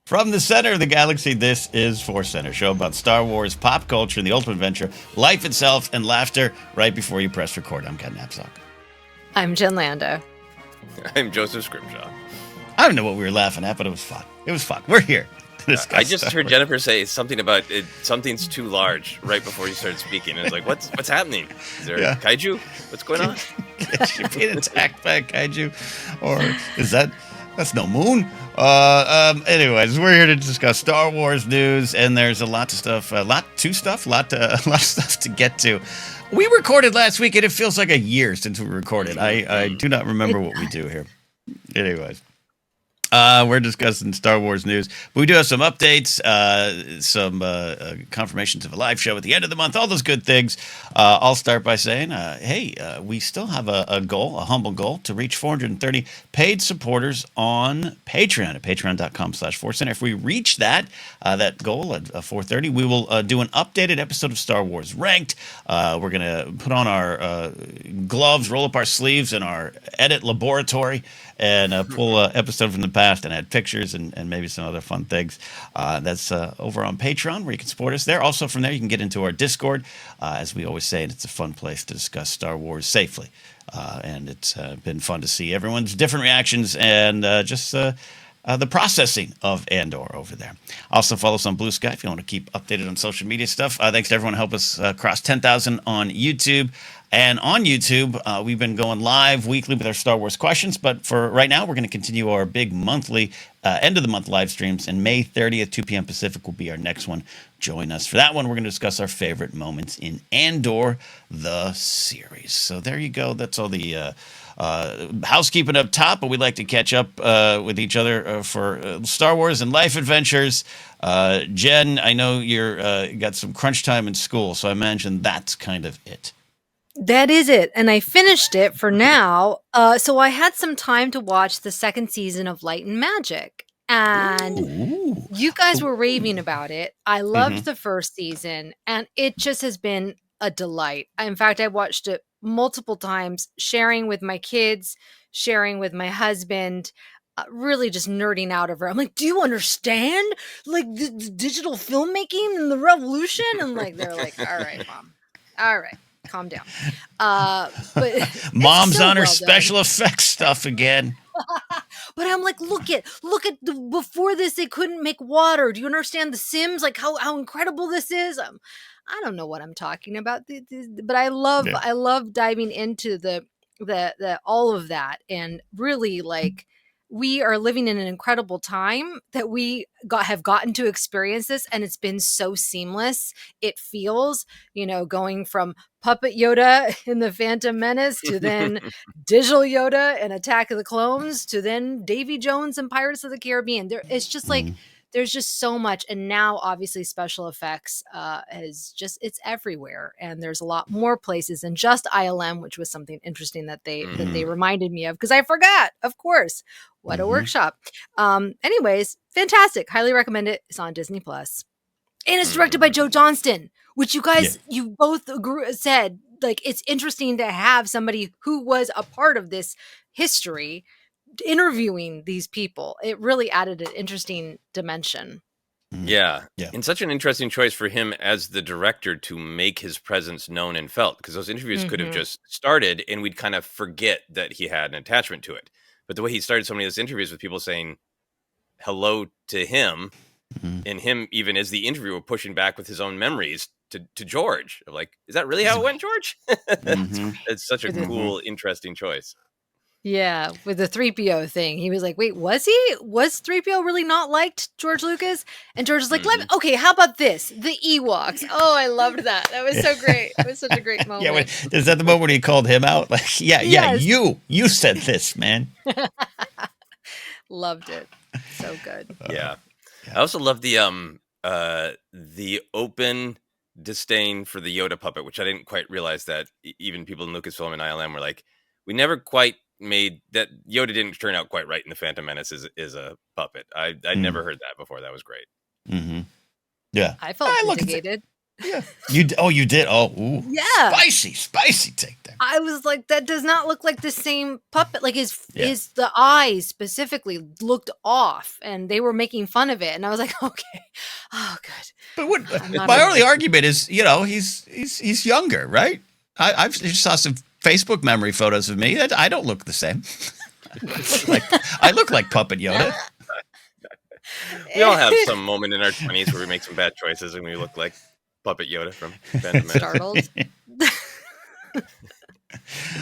From the center of the galaxy, this is ForceCenter, show about Star Wars, pop culture, the ultimate adventure, life itself, and laughter right before you press record. I'm Ken Knapsack. I'm Jen Lando. I'm Joseph Scrimshaw. I don't know what we were laughing at, but it was fun. It was fun. We're here. I just heard Jennifer say something about something's too large right before you started speaking. And it's like, what's happening? Is there a kaiju? What's going on? Is she being attacked by a kaiju? Or is that's no moon? Anyways, we're here to discuss Star Wars news, and there's a lot of stuff, a lot of stuff to get to. We recorded last week, and it feels like a year since we recorded. I do not remember what we do here. Anyways. We're discussing Star Wars news. But we do have some updates, some confirmations of a live show at the end of the month, all those good things. I'll start by saying, hey, we still have a goal, a humble goal, to reach 430 paid supporters on Patreon at patreon.com/ForceCenter. If we reach that goal at 430, we will do an updated episode of Star Wars Ranked. We're going to put on our gloves, roll up our sleeves in our edit laboratory, and pull an episode from the past and add pictures and maybe some other fun things. That's over on Patreon, where you can support us there. Also from there, you can get into our Discord, as we always say, and it's a fun place to discuss Star Wars safely. And it's been fun to see everyone's different reactions and just the processing of Andor over there. Also follow us on Blue Sky if you want to keep updated on social media stuff. Thanks to everyone who helped us cross 10,000 on YouTube. And on YouTube, we've been going live weekly with our Star Wars questions. But for right now, we're going to continue our big monthly, end of the month live streams. And May 30th, 2 p.m. Pacific will be our next one. Join us for that one. We're going to discuss our favorite moments in Andor, the series. So there you go. That's all the housekeeping up top. But we'd like to catch up with each other for Star Wars and life adventures. Jen, I know you're got some crunch time in school, so I imagine that's kind of it. That is it. And I finished it for now. So I had some time to watch the second season of Light and Magic. And you guys were raving about it. I loved the first season, and it just has been a delight. In fact, I watched it multiple times, sharing with my kids, sharing with my husband, really just nerding out over it. I'm like, do you understand? Like the digital filmmaking and the revolution? And like, they're like, all right, Mom. All right. Calm down. But Mom's so on her well special effects stuff again. But I'm like, look at before this, they couldn't make water. Do you understand the Sims? Like how incredible this is. I don't know what I'm talking about, but I love diving into the all of that, and really like we are living in an incredible time that we have gotten to experience this, and it's been so seamless. It feels, going from Puppet Yoda in The Phantom Menace to then Digital Yoda in Attack of the Clones to then Davy Jones in Pirates of the Caribbean. It's just like there's just so much, and now obviously special effects it's everywhere, and there's a lot more places than just ILM, which was something interesting that they reminded me of, because I forgot, of course. What a workshop. Anyways, fantastic. Highly recommend it. It's on Disney Plus. And it's directed by Joe Johnston, which you guys, you both said, like, it's interesting to have somebody who was a part of this history interviewing these people. It really added an interesting dimension. Yeah. And such an interesting choice for him as the director to make his presence known and felt, because those interviews could have just started and we'd kind of forget that he had an attachment to it. But the way he started so many of those interviews with people saying hello to him, and him even as the interviewer pushing back with his own memories to George. Like, is that really how it went, George? It's such a cool, interesting choice. Yeah, with the 3PO thing. He was like, wait, was 3PO really not liked George Lucas? And George was like, okay, how about this? The Ewoks. Oh, I loved that. That was so great. It was such a great moment. Yeah, is that the moment when he called him out? Like, you said this, man. Loved it. So good. Yeah. I also love the open disdain for the Yoda puppet, which I didn't quite realize that even people in Lucasfilm and ILM were like, we never quite made that. Yoda didn't turn out quite right in The Phantom Menace is a puppet. I never heard that before. That was great. Yeah, I felt vindicated. Yeah. You did. Oh, ooh. Yeah. Spicy take that. I was like, that does not look like the same puppet. Like Yeah. the eyes specifically looked off, and they were making fun of it. And I was like, okay, oh good. But what I'm not my into only this. argument is, he's younger, right? I just saw some Facebook memory photos of me. I don't look the same. I look like Puppet Yoda. We all have some moment in our 20s where we make some bad choices and we look like Puppet Yoda from Phantom Menace. Startled.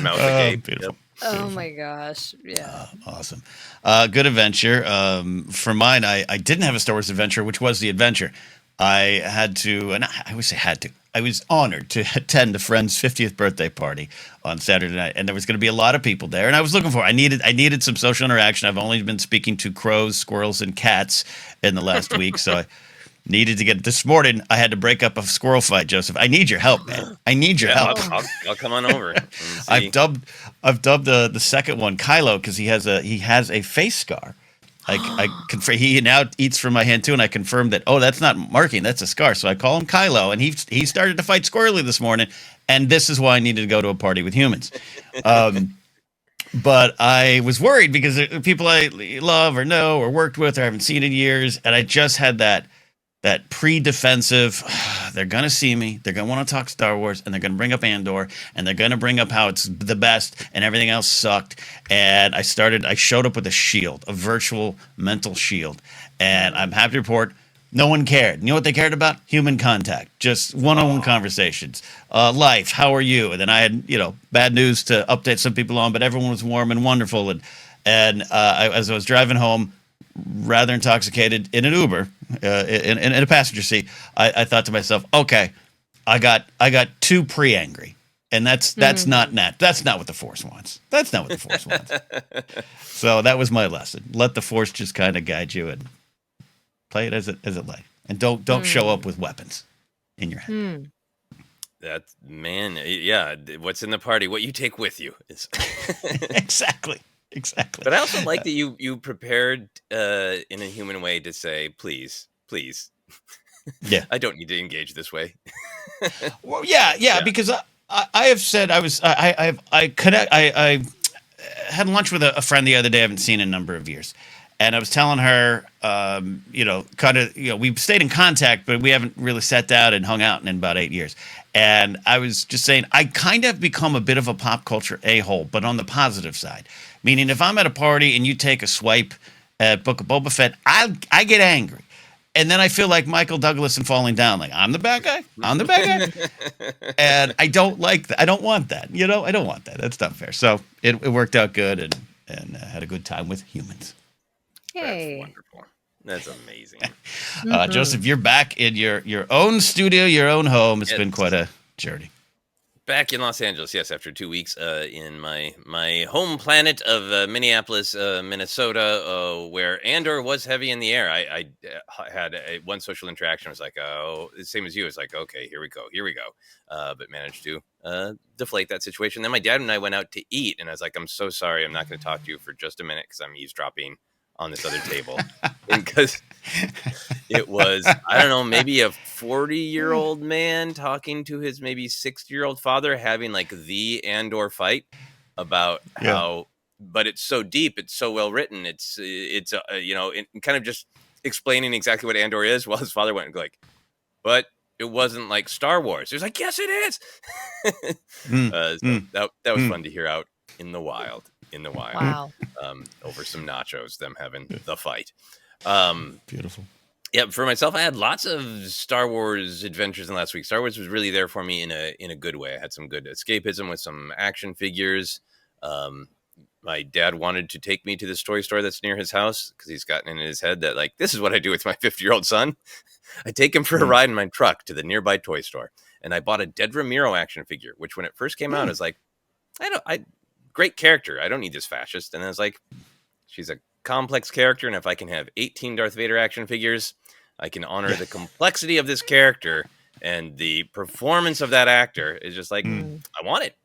Mouth agape. Beautiful. Oh Beautiful. my gosh. Yeah. Awesome. Good adventure. For mine, I didn't have a Star Wars adventure, which was the adventure. I had to, and I always say had to, I was honored to attend a friend's 50th birthday party on Saturday night, and there was going to be a lot of people there, and I was looking for, I needed some social interaction. I've only been speaking to crows, squirrels, and cats in the last week, so I needed to get, this morning, I had to break up a squirrel fight, Joseph. I need your help, man. I need your help. I'll come on over. I've dubbed the second one Kylo because he has a face scar. I confirm he now eats from my hand too, and I confirmed that that's not marking, that's a scar. So I call him Kylo, and he started to fight squirrely this morning, and this is why I needed to go to a party with humans. But I was worried because people I love or know or worked with or haven't seen in years, and I just had that pre-defensive, they're going to see me, they're going to want to talk Star Wars, and they're going to bring up Andor, and they're going to bring up how it's the best, and everything else sucked. And I showed up with a shield, a virtual mental shield. And I'm happy to report, no one cared. You know what they cared about? Human contact, just one-on-one conversations. Life, how are you? And then I had, bad news to update some people on, but everyone was warm and wonderful. And as I was driving home, rather intoxicated in an Uber, in a passenger seat, I thought to myself, okay, I got too pre-angry, and that's not what the Force wants. That's not what the Force wants. So that was my lesson. Let the Force just kind of guide you and play it as it lay, and don't show up with weapons in your head. That's yeah. What's in the party? What you take with you is Exactly. But I also like that you prepared in a human way to say, please. Yeah. I don't need to engage this way. Well, yeah, because I have said I had lunch with a friend the other day I haven't seen in a number of years. And I was telling her, we've stayed in contact, but we haven't really sat down and hung out in about 8 years. And I was just saying, I kind of become a bit of a pop culture a-hole, but on the positive side. Meaning, if I'm at a party and you take a swipe at Book of Boba Fett, I get angry. And then I feel like Michael Douglas in Falling Down, like, I'm the bad guy. And I don't like that. I don't want that. I don't want that. That's not fair. So it worked out good and had a good time with humans. Hey. That's wonderful. That's amazing. Joseph, you're back in your own studio, your own home. It's been quite a journey. Back in Los Angeles, yes, after 2 weeks in my home planet of Minneapolis, Minnesota, where Andor was heavy in the air. I had one social interaction. I was like, oh, the same as you. It's like, okay, here we go. But managed to deflate that situation. Then my dad and I went out to eat, and I was like, I'm so sorry. I'm not going to talk to you for just a minute because I'm eavesdropping on this other table. Because it was, I don't know, maybe a 40-year-old man talking to his maybe 60-year-old father, having like the Andor fight about how, but it's so deep, it's so well written, it's kind of just explaining exactly what Andor is, while his father went like, but it wasn't like Star Wars. He was like, yes, it is. That was fun to hear out in the wild. Wow. Over some nachos, them having the fight. Beautiful. Yeah, for myself, I had lots of Star Wars adventures in the last week. Star Wars was really there for me in a good way. I had some good escapism with some action figures. My dad wanted to take me to this toy store that's near his house because he's gotten in his head that, like, this is what I do with my 50-year-old son. I take him for a ride in my truck to the nearby toy store. And I bought a Dead Ramiro action figure, which when it first came out, I was like, great character. I don't need this fascist. And I was like, she's a complex character, and if I can have 18 Darth Vader action figures, I can honor the complexity of this character, and the performance of that actor is just like, I want it.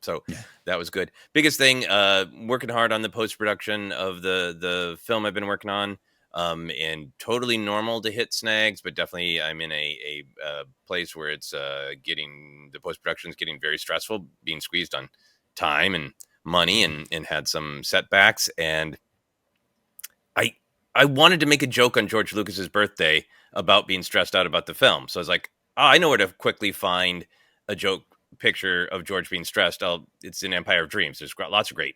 So that was good. Biggest thing, working hard on the post-production of the film I've been working on. and totally normal to hit snags, but definitely I'm in a place where it's getting the post production is getting very stressful, being squeezed on time and money, and had some setbacks. And I I wanted to make a joke on George Lucas's birthday about being stressed out about the film. So I was like, oh, I know where to quickly find a joke picture of George being stressed. It's in Empire of Dreams. There's lots of great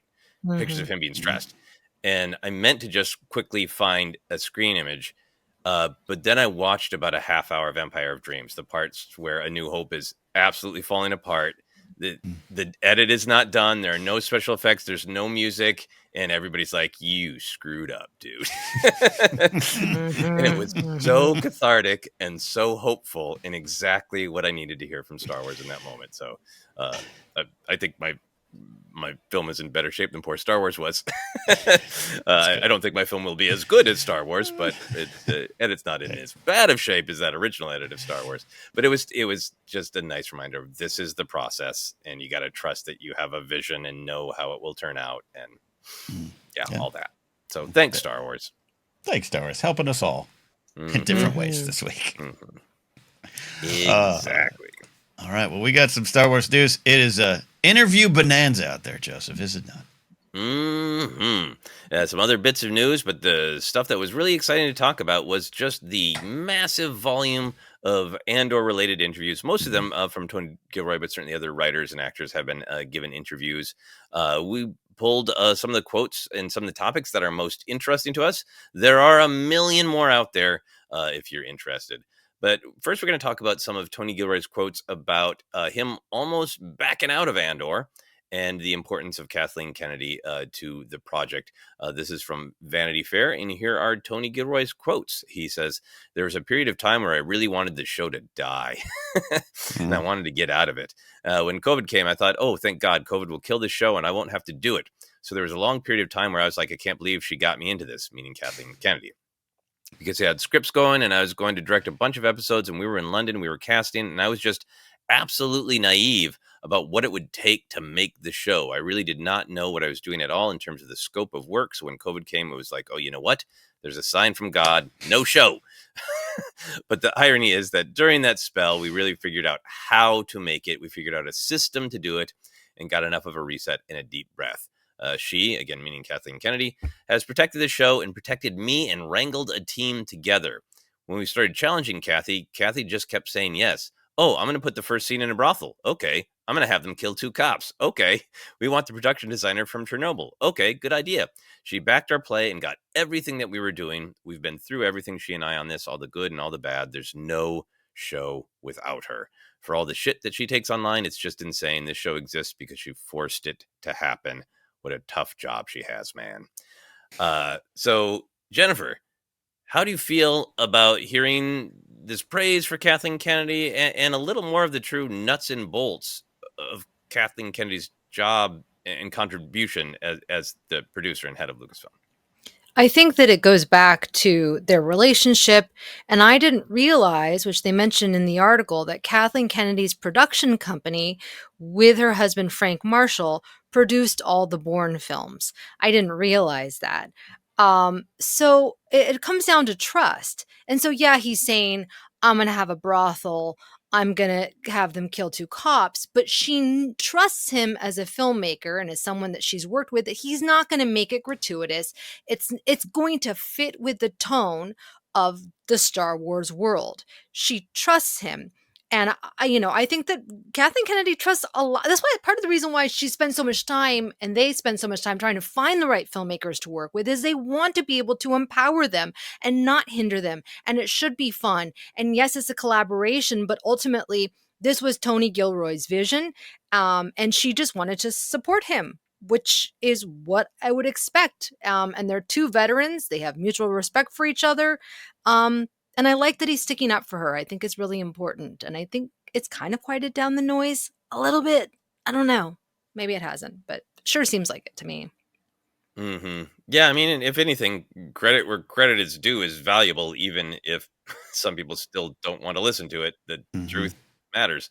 pictures of him being stressed. And I meant to just quickly find a screen image. But then I watched about a half hour of Empire of Dreams, the parts where A New Hope is absolutely falling apart. The edit is not done. There are no special effects. There's no music. And everybody's like, you screwed up, dude. And it was so cathartic and so hopeful, and exactly what I needed to hear from Star Wars in that moment. So I think my film is in better shape than poor Star Wars was. I don't think my film will be as good as Star Wars, but the edit's not in as bad of shape as that original edit of Star Wars. But it was just a nice reminder of this is the process, and you got to trust that you have a vision and know how it will turn out, and all that. So thanks, Star Wars. Thanks, Star Wars, helping us all in different ways this week. Exactly. All right. Well, we got some Star Wars news. It is a interview bonanza out there, Joseph, is it not? Some other bits of news, but the stuff that was really exciting to talk about was just the massive volume of Andor-related interviews. Most of them from Tony Gilroy, but certainly other writers and actors have been given interviews. We pulled some of the quotes and some of the topics that are most interesting to us. There are a million more out there if you're interested. But first, we're going to talk about some of Tony Gilroy's quotes about him almost backing out of Andor and the importance of Kathleen Kennedy to the project. This is from Vanity Fair, and here are Tony Gilroy's quotes. He says, there was a period of time where I really wanted the show to die, and I wanted to get out of it. When COVID came, I thought, oh, thank God, COVID will kill this show, and I won't have to do it. So there was a long period of time where I was like, I can't believe she got me into this, meaning Kathleen Kennedy. Because he had scripts going, and I was going to direct a bunch of episodes, and we were in London, we were casting, and I was just absolutely naive about what it would take to make the show. I really did not know what I was doing at all in terms of the scope of work. So when COVID came, it was like, oh, you know what? There's a sign from God, no show. But the irony is that during that spell, we really figured out how to make it. We figured out a system to do it and got enough of a reset and a deep breath. She, again, meaning Kathleen Kennedy, has protected the show and protected me and wrangled a team together. When we started challenging Kathy just kept saying yes. Oh, I'm going to put the first scene in a brothel. Okay. I'm going to have them kill 2 cops. Okay. We want the production designer from Chernobyl. Okay, good idea. She backed our play and got everything that we were doing. We've been through everything, she and I, on this, all the good and all the bad. There's no show without her. For all the shit that she takes online, it's just insane. This show exists because she forced it to happen. What a tough job she has, man. So, Jennifer, how do you feel about hearing this praise for Kathleen Kennedy and a little more of the true nuts and bolts of Kathleen Kennedy's job and contribution as the producer and head of Lucasfilm? I think that it goes back to their relationship, and I didn't realize, which they mentioned in the article, that Kathleen Kennedy's production company with her husband Frank Marshall produced all the Bourne films. I didn't realize that. So it comes down to trust. And so, yeah, he's saying, I'm going to have a brothel. I'm going to have them kill 2 cops. But she trusts him as a filmmaker and as someone that she's worked with, that he's not going to make it gratuitous. It's going to fit with the tone of the Star Wars world. She trusts him. And I think that Kathleen Kennedy trusts a lot. That's why part of the reason why she spends so much time and they spend so much time trying to find the right filmmakers to work with is they want to be able to empower them and not hinder them. And it should be fun. And yes, it's a collaboration, but ultimately this was Tony Gilroy's vision. And she just wanted to support him, which is what I would expect. And they're 2 veterans. They have mutual respect for each other. And I like that he's sticking up for her. I think it's really important. And I think it's kind of quieted down the noise a little bit. I don't know. Maybe it hasn't, but it sure seems like it to me. Yeah, I mean, if anything, credit where credit is due is valuable, even if some people still don't want to listen to it. The truth matters.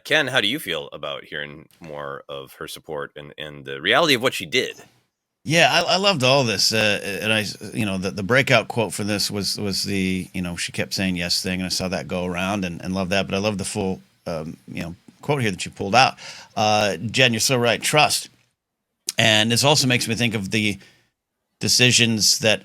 Ken, how do you feel about hearing more of her support and the reality of what she did? Yeah, I loved all this, and the breakout quote for this was the she kept saying yes thing, and I saw that go around and love that. But I love the full quote here that you pulled out. Jen, you're so right. Trust, and this also makes me think of the decisions that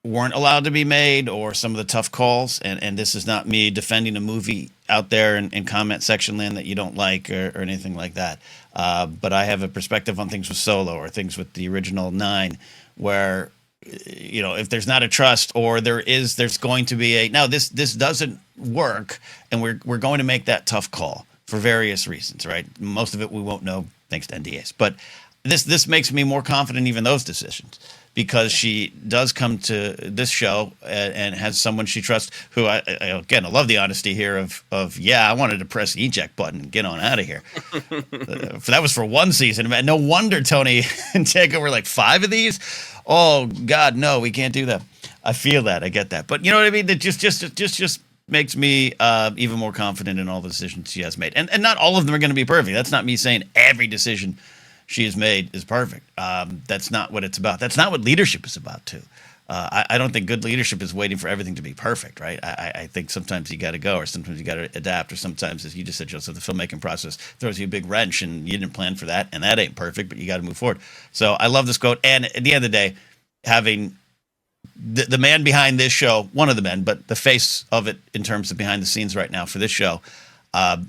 weren't allowed to be made, or some of the tough calls. And this is not me defending a movie out there in comment section land that you don't like, or anything like that. But I have a perspective on things with Solo, or things with the original 9, where if there's not a trust, or there's going to be now this doesn't work, and we're going to make that tough call for various reasons, right? Most of it we won't know thanks to NDAs, but this makes me more confident even those decisions, because she does come to this show and has someone she trusts, who I love the honesty here of yeah, I wanted to press the eject button and get on out of here. That was for one season. Man, no wonder Tony and Diego were like, 5 of these? Oh God, no, we can't do that. I feel that, I get that, but you know what I mean? That just makes me even more confident in all the decisions she has made, and not all of them are going to be perfect. That's not me saying every decision she has made is perfect. That's not what it's about. That's not what leadership is about, too. I don't think good leadership is waiting for everything to be perfect, right? I think sometimes you got to go, or sometimes you got to adapt, or sometimes, as you just said, Joseph, the filmmaking process throws you a big wrench, and you didn't plan for that, and that ain't perfect, but you got to move forward. So I love this quote. And at the end of the day, having the man behind this show, one of the men, but the face of it in terms of behind the scenes right now for this show,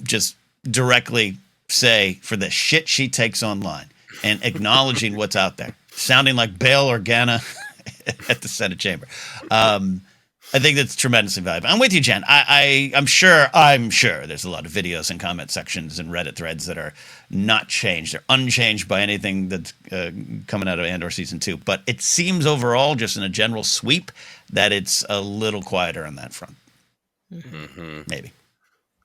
just directly say for the shit she takes online, and acknowledging what's out there, sounding like Bail Organa at the Senate chamber. I think that's tremendously valuable. I'm with you, Jen. I'm sure there's a lot of videos and comment sections and Reddit threads that are not changed. They're unchanged by anything that's coming out of Andor season 2. But it seems overall, just in a general sweep, that it's a little quieter on that front. Mm-hmm. Maybe.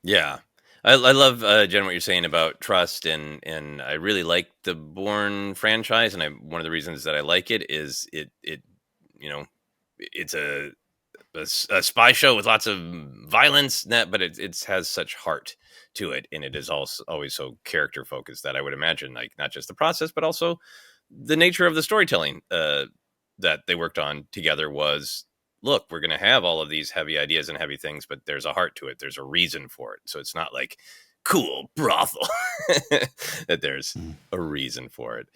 Yeah. I love, Jen, what you're saying about trust, and I really like the Bourne franchise, and one of the reasons that I like it is it it's a spy show with lots of violence, but it has such heart to it, and it is also always so character focused that I would imagine, like, not just the process, but also the nature of the storytelling that they worked on together was, look, we're going to have all of these heavy ideas and heavy things, but there's a heart to it. There's a reason for it. So it's not like cool brothel, that there's a reason for it.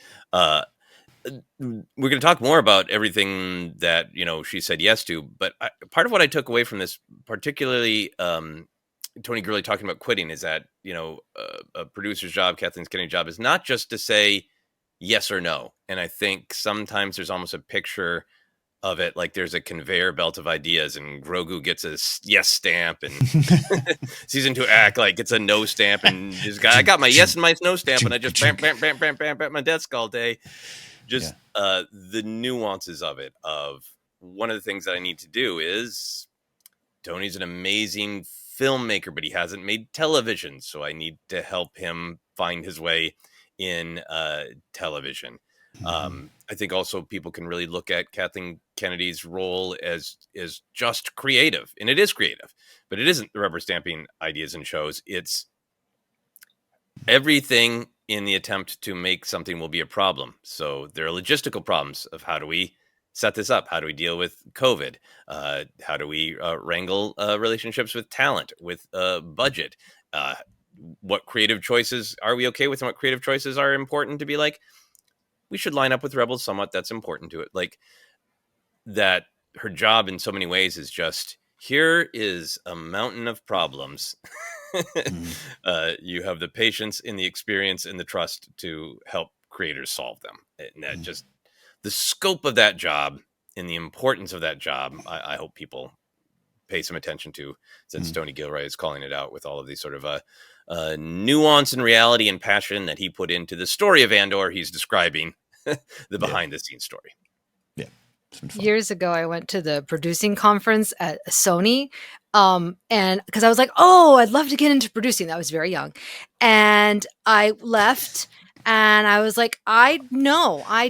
We're going to talk more about everything that, she said yes to, but part of what I took away from this, particularly Tony Gurley talking about quitting, is that, a producer's job, Kathleen Kennedy's job, is not just to say yes or no. And I think sometimes there's almost a picture of it like there's a conveyor belt of ideas, and Grogu gets a yes stamp, and season 2 act like gets a no stamp, and I got my yes and my no stamp, and I just bam at my desk all day. Just the nuances of it. Of one of the things that I need to do is, Tony's an amazing filmmaker, but he hasn't made television, so I need to help him find his way in television. I think also people can really look at Kathleen Kennedy's role as just creative, and it is creative, but it isn't the rubber stamping ideas and shows. It's everything in the attempt to make something will be a problem. So there are logistical problems of how do we set this up? How do we deal with COVID? How do we wrangle relationships with talent, with budget? What creative choices are we okay with, and what creative choices are important to be like, we should line up with Rebels somewhat. That's important to it. Like, that her job in so many ways is just, here is a mountain of problems. You have the patience and the experience and the trust to help creators solve them. And that just, the scope of that job and the importance of that job, I hope people pay some attention to, since Tony Gilroy is calling it out with all of these sort of nuance and reality and passion that he put into the story of Andor. He's describing the behind the scenes story. Yeah. Years ago, I went to the producing conference at Sony, and because I was like, oh, I'd love to get into producing. I was very young, and I left, and I was like, I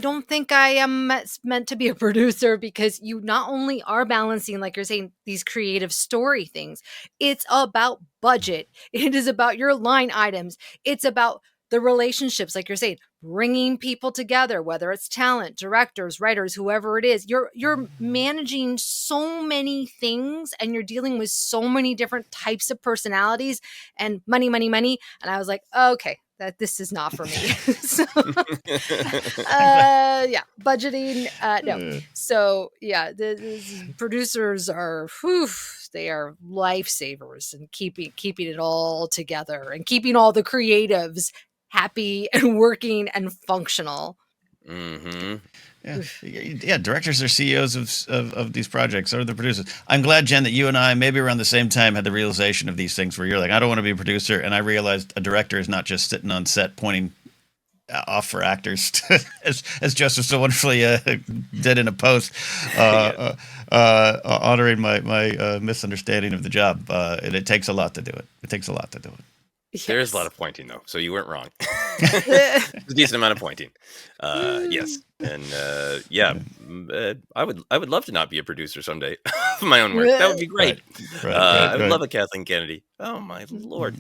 don't think I am meant to be a producer, because you not only are balancing, like you're saying, these creative story things. It's about budget. It is about your line items. It's about the relationships, like you're saying, bringing people together, whether it's talent, directors, writers, whoever it is. You're managing so many things, and you're dealing with so many different types of personalities, and money. And I was like, okay, that this is not for me. So, budgeting, no. So yeah, the producers are, they are lifesavers and keeping it all together and keeping all the creatives happy and working and functional. Mm-hmm. Yeah, directors are CEOs of these projects, or the producers. I'm glad, Jen, that you and I, maybe around the same time, had the realization of these things where you're like, I don't want to be a producer. And I realized a director is not just sitting on set pointing off for actors, as Joseph so wonderfully did in a post, honoring my misunderstanding of the job. And it takes a lot to do it. Yes. There is a lot of pointing, though, so you weren't wrong. There's a decent amount of pointing. Yes, and I would love to not be a producer someday of my own work. That would be great. Right, I would love a Kathleen Kennedy. Oh my Lord.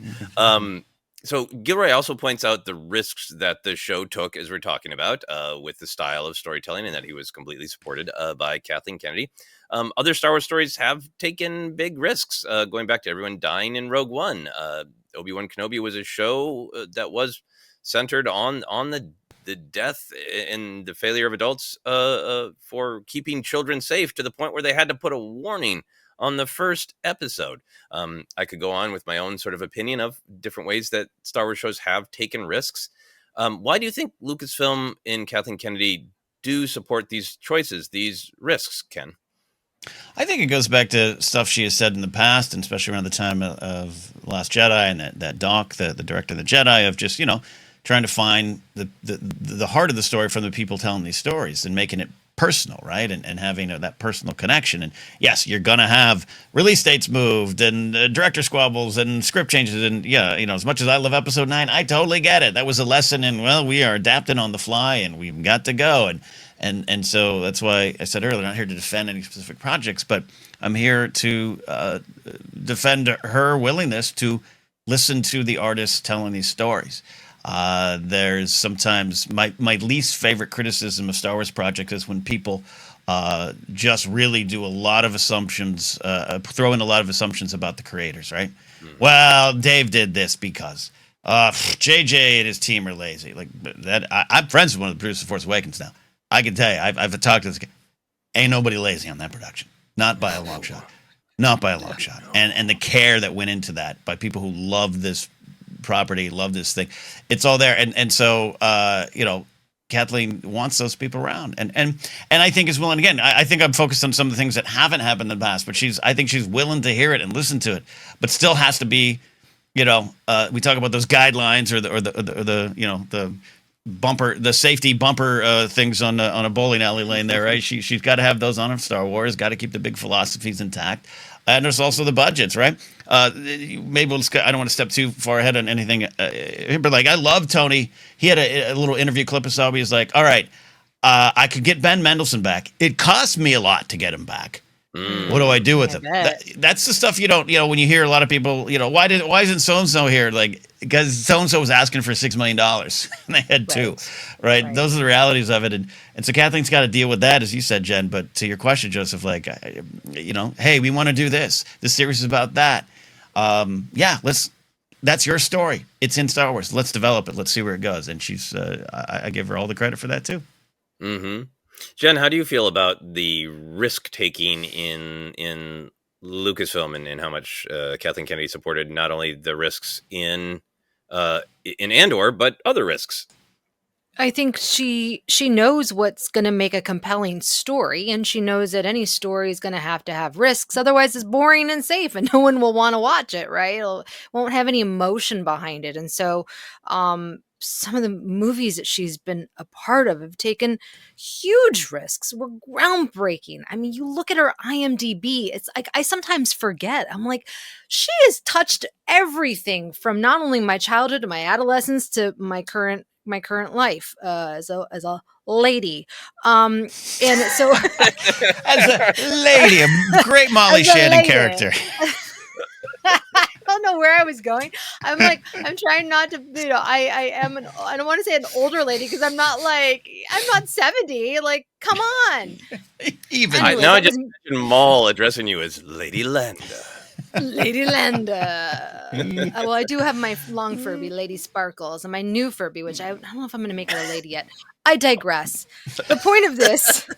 So Gilroy also points out the risks that the show took, as we're talking about, with the style of storytelling, and that he was completely supported by Kathleen Kennedy. Other Star Wars stories have taken big risks, going back to everyone dying in Rogue One. Obi-Wan Kenobi was a show that was centered on the death and the failure of adults for keeping children safe, to the point where they had to put a warning on the first episode. I could go on with my own sort of opinion of different ways that Star Wars shows have taken risks. Why do you think Lucasfilm and Kathleen Kennedy do support these choices, these risks, Ken? I think it goes back to stuff she has said in the past, and especially around the time of Last Jedi and that doc, the director of the Jedi, of just, trying to find the heart of the story from the people telling these stories and making it personal, right? And having that personal connection. And yes, you're going to have release dates moved and director squabbles and script changes. And as much as I love episode 9, I totally get it. That was a lesson in, well, we are adapting on the fly and we've got to go. And so that's why I said earlier, I'm not here to defend any specific projects, but I'm here to defend her willingness to listen to the artists telling these stories. There's sometimes my least favorite criticism of Star Wars projects is when people just really do a lot of assumptions, throw in a lot of assumptions about the creators, right? Mm-hmm. Well, Dave did this because JJ and his team are lazy. Like that, I'm friends with one of the producers of Force Awakens now. I can tell you, I've talked to this guy. Ain't nobody lazy on that production. Not by a long shot. Not by a long shot. And the care that went into that by people who love this property, love this thing. It's all there. And so, Kathleen wants those people around. And I think is willing, again, I think I'm focused on some of the things that haven't happened in the past, but I think she's willing to hear it and listen to it, but still has to be, we talk about those guidelines or the bumper, the safety bumper things on a bowling alley lane there, right? She's got to have those on in Star Wars, got to keep the big philosophies intact. And there's also the budgets, right? Maybe I don't want to step too far ahead on anything, but I love Tony. He had a little interview clip of Selby. He's like, all right, I could get Ben Mendelsohn back. It cost me a lot to get him back. What do I do with him? That's the stuff you don't, when you hear a lot of people, why isn't so-and-so here? Because so-and-so was asking for $6 million and they had two, right? Those are the realities of it. And so Kathleen's got to deal with that, as you said, Jen, but to your question, Joseph, hey, we want to do this. This series is about that. That's your story. It's in Star Wars. Let's develop it. Let's see where it goes. And she's, I give her all the credit for that too. Mm-hmm. Jen, how do you feel about the risk-taking in Lucasfilm and how much Kathleen Kennedy supported not only the risks in Andor, but other risks? I think she knows what's going to make a compelling story, and she knows that any story is going to have risks. Otherwise, it's boring and safe, and no one will want to watch it, right? It won't have any emotion behind it. And so some of the movies that she's been a part of have taken huge risks, were groundbreaking. I mean, you look at her IMDb, it's like I sometimes forget. I'm like, she has touched everything from not only my childhood to my adolescence to my current life as a lady. And so as a lady, a great Molly Shannon character. I don't know where I was going? I'm like, I'm trying not to, I don't want to say an older lady because I'm not 70. Like, come on. Even Anyways, now I just imagine Maul addressing you as Lady Landa. Lady Landa. Well, I do have my long Furby, Lady Sparkles, and my new Furby, which I don't know if I'm going to make her a lady yet. I digress. The point of this,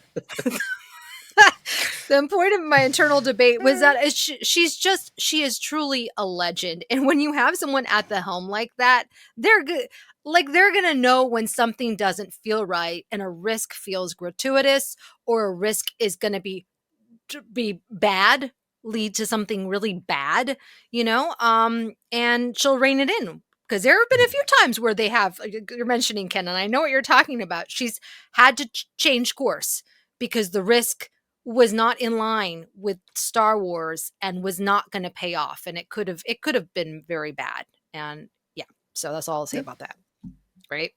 the point of my internal debate was that she is truly a legend. And when you have someone at the helm like that, they're good. Like, they're going to know when something doesn't feel right and a risk feels gratuitous or a risk is going to be bad, lead to something really bad, and she'll rein it in. Because there have been a few times where they have, you're mentioning Ken, and I know what you're talking about. She's had to change course because the risk was not in line with Star Wars and was not going to pay off. And it could have been very bad. And yeah, so that's all I'll say about that. Right.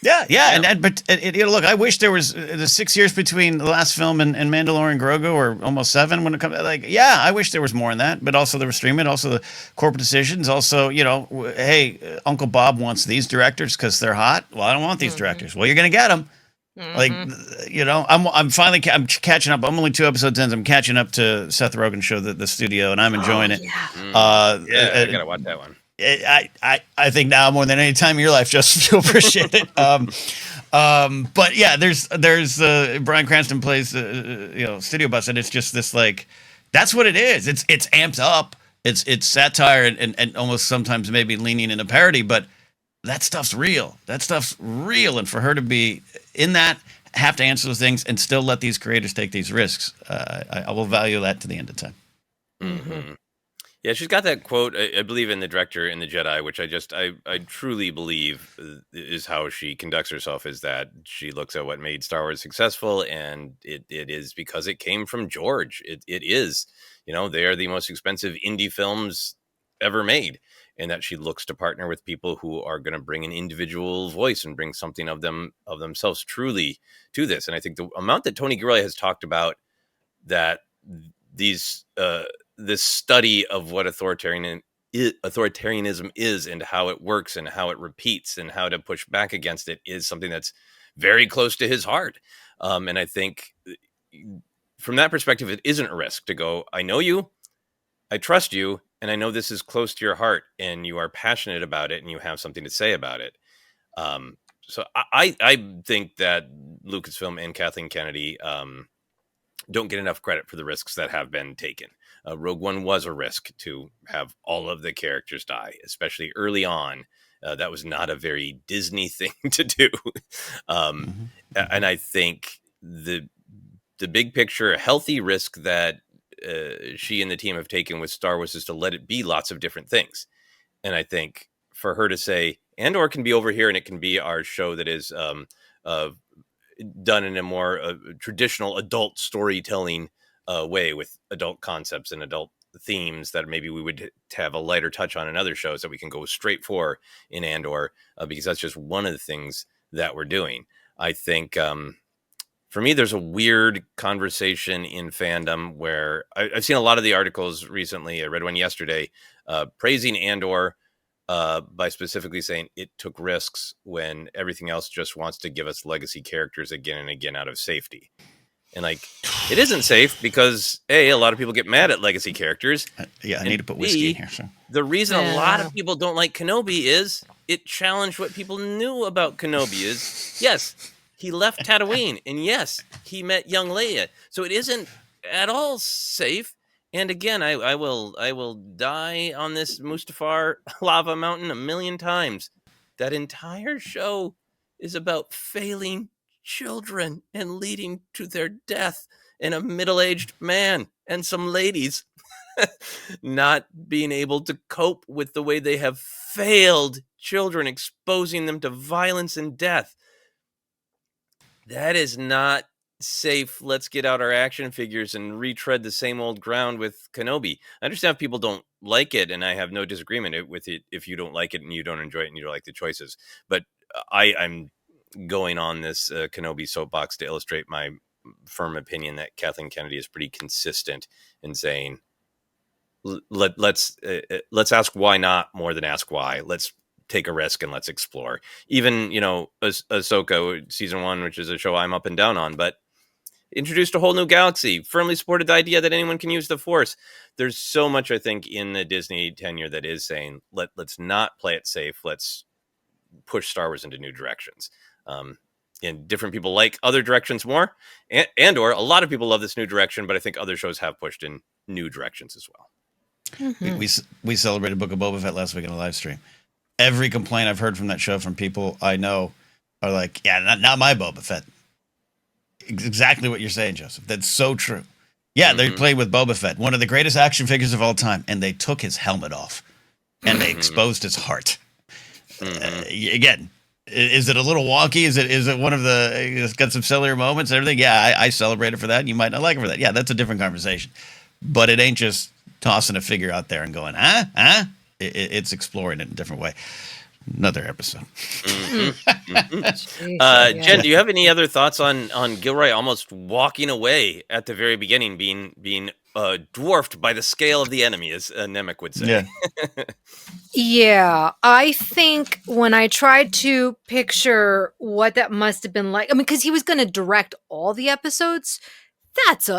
Yeah. But look, I wish there was the 6 years between the last film and Mandalorian Grogu, or almost 7 when it comes. I wish there was more in that. But also the restrainment, also the corporate decisions, also hey, Uncle Bob wants these directors because they're hot. Well, I don't want these directors. Well, you're gonna get them. I'm finally I'm catching up. I'm only 2 episodes in. I'm catching up to Seth Rogen's show, the studio, and I'm enjoying it. I gotta watch that one. I think now more than any time in your life, just you'll appreciate it. But yeah, there's Bryan Cranston plays studio bus, and it's just this that's what it is. It's amped up. It's satire and almost sometimes maybe leaning into parody, but that stuff's real. And for her to be in that, have to answer those things, and still let these creators take these risks, I will value that to the end of time. Mm-hmm. Yeah, she's got that quote, I believe, in The Director in The Jedi, which I truly believe is how she conducts herself, is that she looks at what made Star Wars successful, and it is because it came from George. It is, they are the most expensive indie films ever made, and that she looks to partner with people who are going to bring an individual voice and bring something of themselves truly to this. And I think the amount that Tony Gilroy has talked about that these this study of what authoritarianism is and how it works and how it repeats and how to push back against it is something that's very close to his heart. And I think from that perspective, it isn't a risk to go, I know you, I trust you, and I know this is close to your heart and you are passionate about it and you have something to say about it. So I think that Lucasfilm and Kathleen Kennedy don't get enough credit for the risks that have been taken. Rogue One was a risk to have all of the characters die, especially early on. That was not a very Disney thing to do. And I think the big picture, a healthy risk that she and the team have taken with Star Wars is to let it be lots of different things. And I think for her to say, Andor can be over here and it can be our show that is done in a more traditional adult storytelling way with adult concepts and adult themes that maybe we would have a lighter touch on in other shows that we can go straight for in Andor, because that's just one of the things that we're doing. I think for me, there's a weird conversation in fandom where I've seen a lot of the articles recently. I read one yesterday praising Andor by specifically saying it took risks when everything else just wants to give us legacy characters again and again out of safety. And it isn't safe because A, a lot of people get mad at legacy characters. I need to put whiskey in here. So. The reason a lot of people don't like Kenobi is it challenged what people knew about Kenobi is, yes, he left Tatooine, and yes, he met young Leia. So it isn't at all safe. And again, I will die on this Mustafar lava mountain 1,000,000 times. That entire show is about failing children and leading to their death, and a middle-aged man and some ladies not being able to cope with the way they have failed children, exposing them to violence and death. That is not safe. Let's get out our action figures and retread the same old ground with Kenobi. I understand if people don't like it, and I have no disagreement with it if you don't like it and you don't enjoy it and you don't like the choices. But I'm going on this Kenobi soapbox to illustrate my firm opinion that Kathleen Kennedy is pretty consistent in saying let's ask why not more than ask why. Let's take a risk and let's explore. Even, Ahsoka season 1, which is a show I'm up and down on, but introduced a whole new galaxy, firmly supported the idea that anyone can use the Force. There's so much, I think, in the Disney tenure that is saying, let's not play it safe. Let's push Star Wars into new directions. And different people like other directions more, or a lot of people love this new direction, but I think other shows have pushed in new directions as well. Mm-hmm. We celebrated Book of Boba Fett last week in a live stream. Every complaint I've heard from that show from people I know are like, yeah, not my Boba Fett. Exactly what you're saying, Joseph. That's so true. Yeah, they played with Boba Fett, one of the greatest action figures of all time, and they took his helmet off and they exposed his heart. Again, is it a little wonky? Is it one of the, it's got some sillier moments and everything? Yeah, I celebrate it for that. You might not like it for that. Yeah, that's a different conversation. But it ain't just tossing a figure out there and going, it's exploring it in a different way. Another episode. Jen, do you have any other thoughts on Gilroy almost walking away at the very beginning, being dwarfed by the scale of the enemy, as Nemec would say? Yeah. Yeah, I think when I tried to picture what that must have been like, I mean, because he was going to direct all the episodes.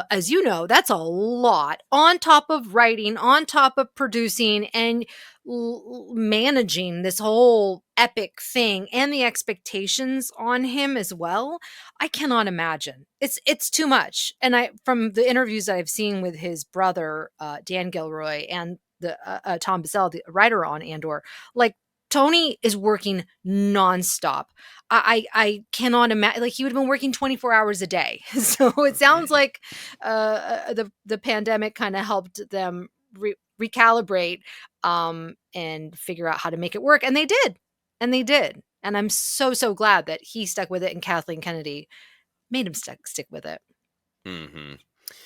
As you know, that's a lot on top of writing, on top of producing and managing this whole epic thing and the expectations on him as well. I cannot imagine. It's too much. And from the interviews that I've seen with his brother, Dan Gilroy, and the Tom Bissell, the writer on Andor, like, Tony is working nonstop. I cannot imagine, like, he would have been working 24 hours a day. So it sounds like the pandemic kind of helped them recalibrate and figure out how to make it work. And they did. And I'm so glad that he stuck with it and Kathleen Kennedy made him stick with it. Mm-hmm.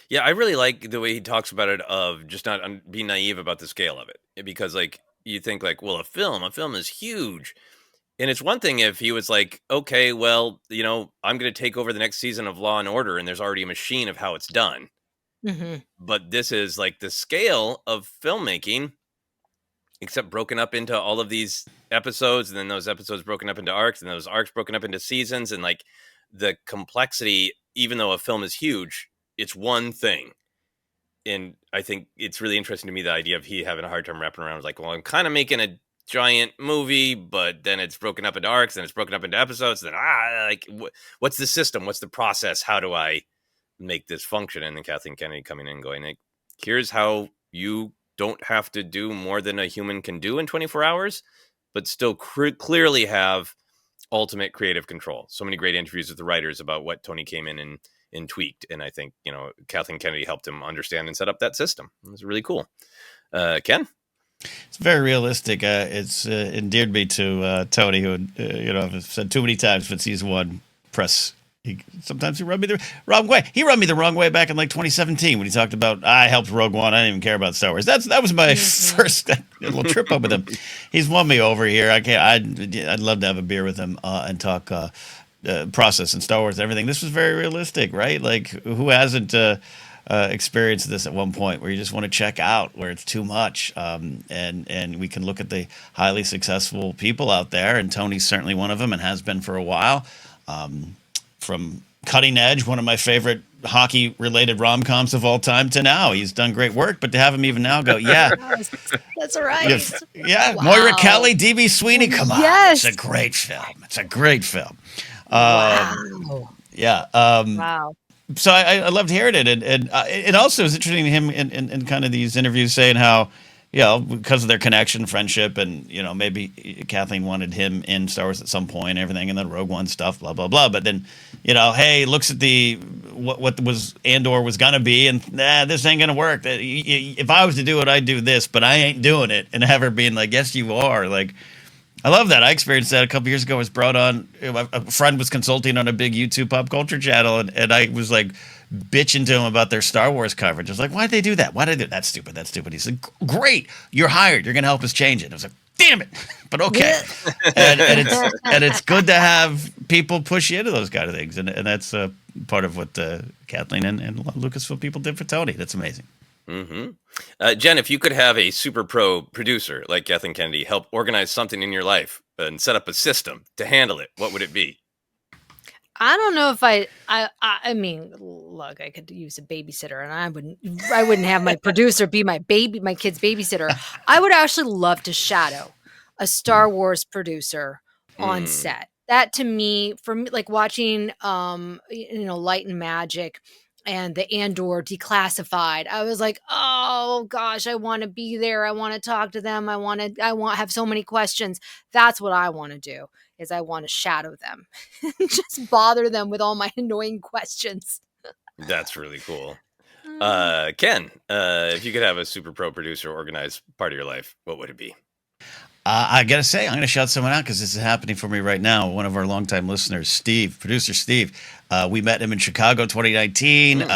Yeah, I really like the way he talks about it, of just not being naive about the scale of it. Because, like, you think, like, well, a film is huge. And it's one thing if he was like, okay, well, I'm going to take over the next season of Law and Order, and there's already a machine of how it's done. Mm-hmm. But this is like the scale of filmmaking, except broken up into all of these episodes, and then those episodes broken up into arcs, and those arcs broken up into seasons, and like the complexity, even though a film is huge, it's one thing. And I think it's really interesting to me, the idea of he having a hard time wrapping around, like, well, I'm kind of making a giant movie, but then it's broken up into arcs, and it's broken up into episodes. Then what's the system? What's the process? How do I make this function? And then Kathleen Kennedy coming in and going, like, here's how you don't have to do more than a human can do in 24 hours, but still clearly have ultimate creative control. So many great interviews with the writers about what Tony came in and tweaked. And I think, Kathleen Kennedy helped him understand and set up that system. It was really cool. Ken? It's very realistic. It's endeared me to Tony, who, I've said too many times, but season 1 press, sometimes he rubbed me the wrong way. He rubbed me the wrong way back in like 2017 when he talked about, I helped Rogue One. I didn't even care about Star Wars. That was my first little trip up with him. He's won me over here. I'd love to have a beer with him and talk process and Star Wars and everything. This was very realistic, right? Like, who hasn't experienced this at one point where you just want to check out, where it's too much, and we can look at the highly successful people out there, and Tony's certainly one of them and has been for a while. From Cutting Edge, one of my favorite hockey related rom-coms of all time, to now, he's done great work, but to have him even now go, yeah, that's right, yeah, wow. Moira Kelly, DB Sweeney, come on, yes. It's a great film. Wow. Yeah. Wow. So I loved hearing it, and it also was interesting to him in kind of these interviews saying how, because of their connection, friendship, and maybe Kathleen wanted him in Star Wars at some point and everything, and then Rogue One stuff, blah blah blah. But then, hey, looks at what was Andor was gonna be, and this ain't gonna work. If I was to do it, I'd do this, but I ain't doing it. And have her being like, yes, you are. Like, I love that. I experienced that a couple years ago. I was brought on. A friend was consulting on a big YouTube pop culture channel, and I was like bitching to him about their Star Wars coverage. I was like, why'd they do that? Why did they do that? That's stupid. He said, great, you're hired. You're going to help us change it. I was like, damn it. But okay. and it's good to have people push you into those kind of things. And that's part of what Kathleen and Lucasfilm people did for Tony. That's amazing. Jen, if you could have a super pro producer like Kathleen Kennedy help organize something in your life and set up a system to handle it, what would it be? I don't know if I mean, look, I could use a babysitter, and I wouldn't have my producer be my kid's babysitter. I would actually love to shadow a Star Wars producer on set. That to me, for me, like watching, Light and Magic and the Andor Declassified, I was like, oh gosh, I want to be there. I want to talk to them. Have so many questions. That's what I want to do. Is I want to shadow them and just bother them with all my annoying questions. That's really cool. Ken, if you could have a super pro producer organize part of your life, what would it be? I gotta say, I'm gonna shout someone out because this is happening for me right now. One of our longtime listeners, Steve, producer Steve. We met him in Chicago, 2019.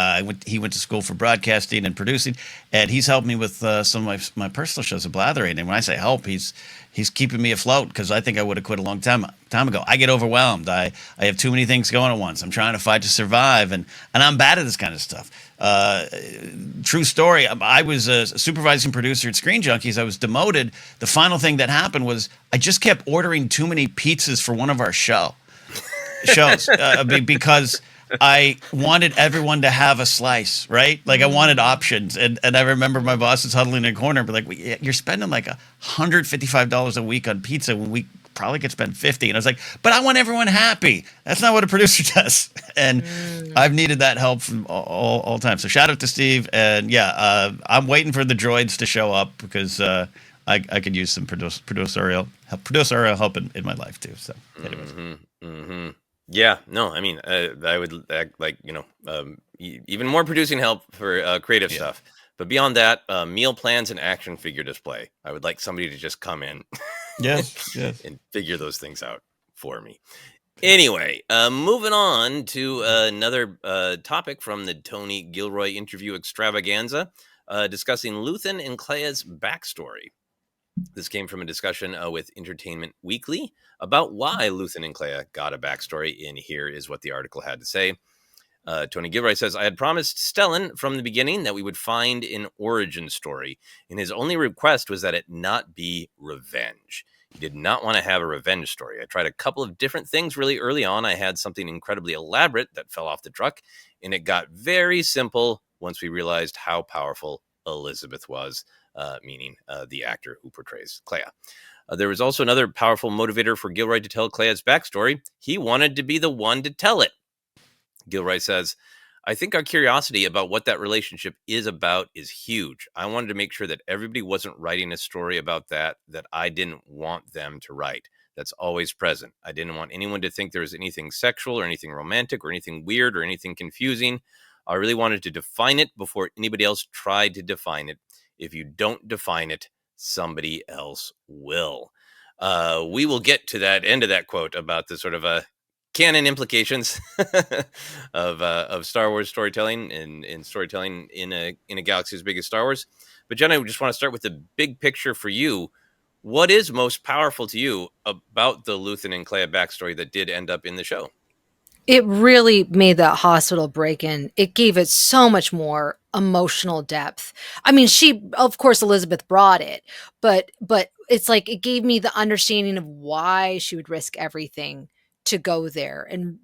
He went to school for broadcasting and producing, and he's helped me with some of my personal shows of Blathering. And when I say help, he's keeping me afloat because I think I would have quit a long time ago. I get overwhelmed. I have too many things going at once. I'm trying to fight to survive, and I'm bad at this kind of stuff. True story. I was a supervising producer at Screen Junkies. I was demoted. The final thing that happened was I just kept ordering too many pizzas for one of our shows because I wanted everyone to have a slice, right? Like I wanted options. And I remember my bosses huddling in a corner and be like, you're spending like $155 a week on pizza when we probably could spend 50. And I was like, but I want everyone happy. That's not what a producer does. And I've needed that help from all time. So shout out to Steve. And I'm waiting for the droids to show up because I could use some producerial help in my life too. So anyways. Yeah, no, I mean, I would like, even more producing help for creative stuff. But beyond that, meal plans and action figure display. I would like somebody to just come in and figure those things out for me. Anyway, moving on to another topic from the Tony Gilroy interview extravaganza, discussing Luthen and Kleya's backstory. This came from a discussion with Entertainment Weekly about why Luthen and Kleya got a backstory, and here is what the article had to say. Tony Gilroy says, I had promised Stellan from the beginning that we would find an origin story, and his only request was that it not be revenge. He did not want to have a revenge story. I tried a couple of different things really early on. I had something incredibly elaborate that fell off the truck, and it got very simple once we realized how powerful Elizabeth was. Meaning the actor who portrays Kleya. There was also another powerful motivator for Gilroy to tell Kleya's backstory. He wanted to be the one to tell it. Gilroy says, I think our curiosity about what that relationship is about is huge. I wanted to make sure that everybody wasn't writing a story about that I didn't want them to write. That's always present. I didn't want anyone to think there was anything sexual or anything romantic or anything weird or anything confusing. I really wanted to define it before anybody else tried to define it. If you don't define it, somebody else will. We will get to that end of that quote about the sort of canon implications of Star Wars storytelling and storytelling in a galaxy as big as Star Wars. But Jen, I just want to start with the big picture for you. What is most powerful to you about the Luthen and Kleya backstory that did end up in the show? It really made that hospital break-in. It gave it so much more emotional depth. I mean, of course, Elizabeth brought it, but it's like it gave me the understanding of why she would risk everything to go there, and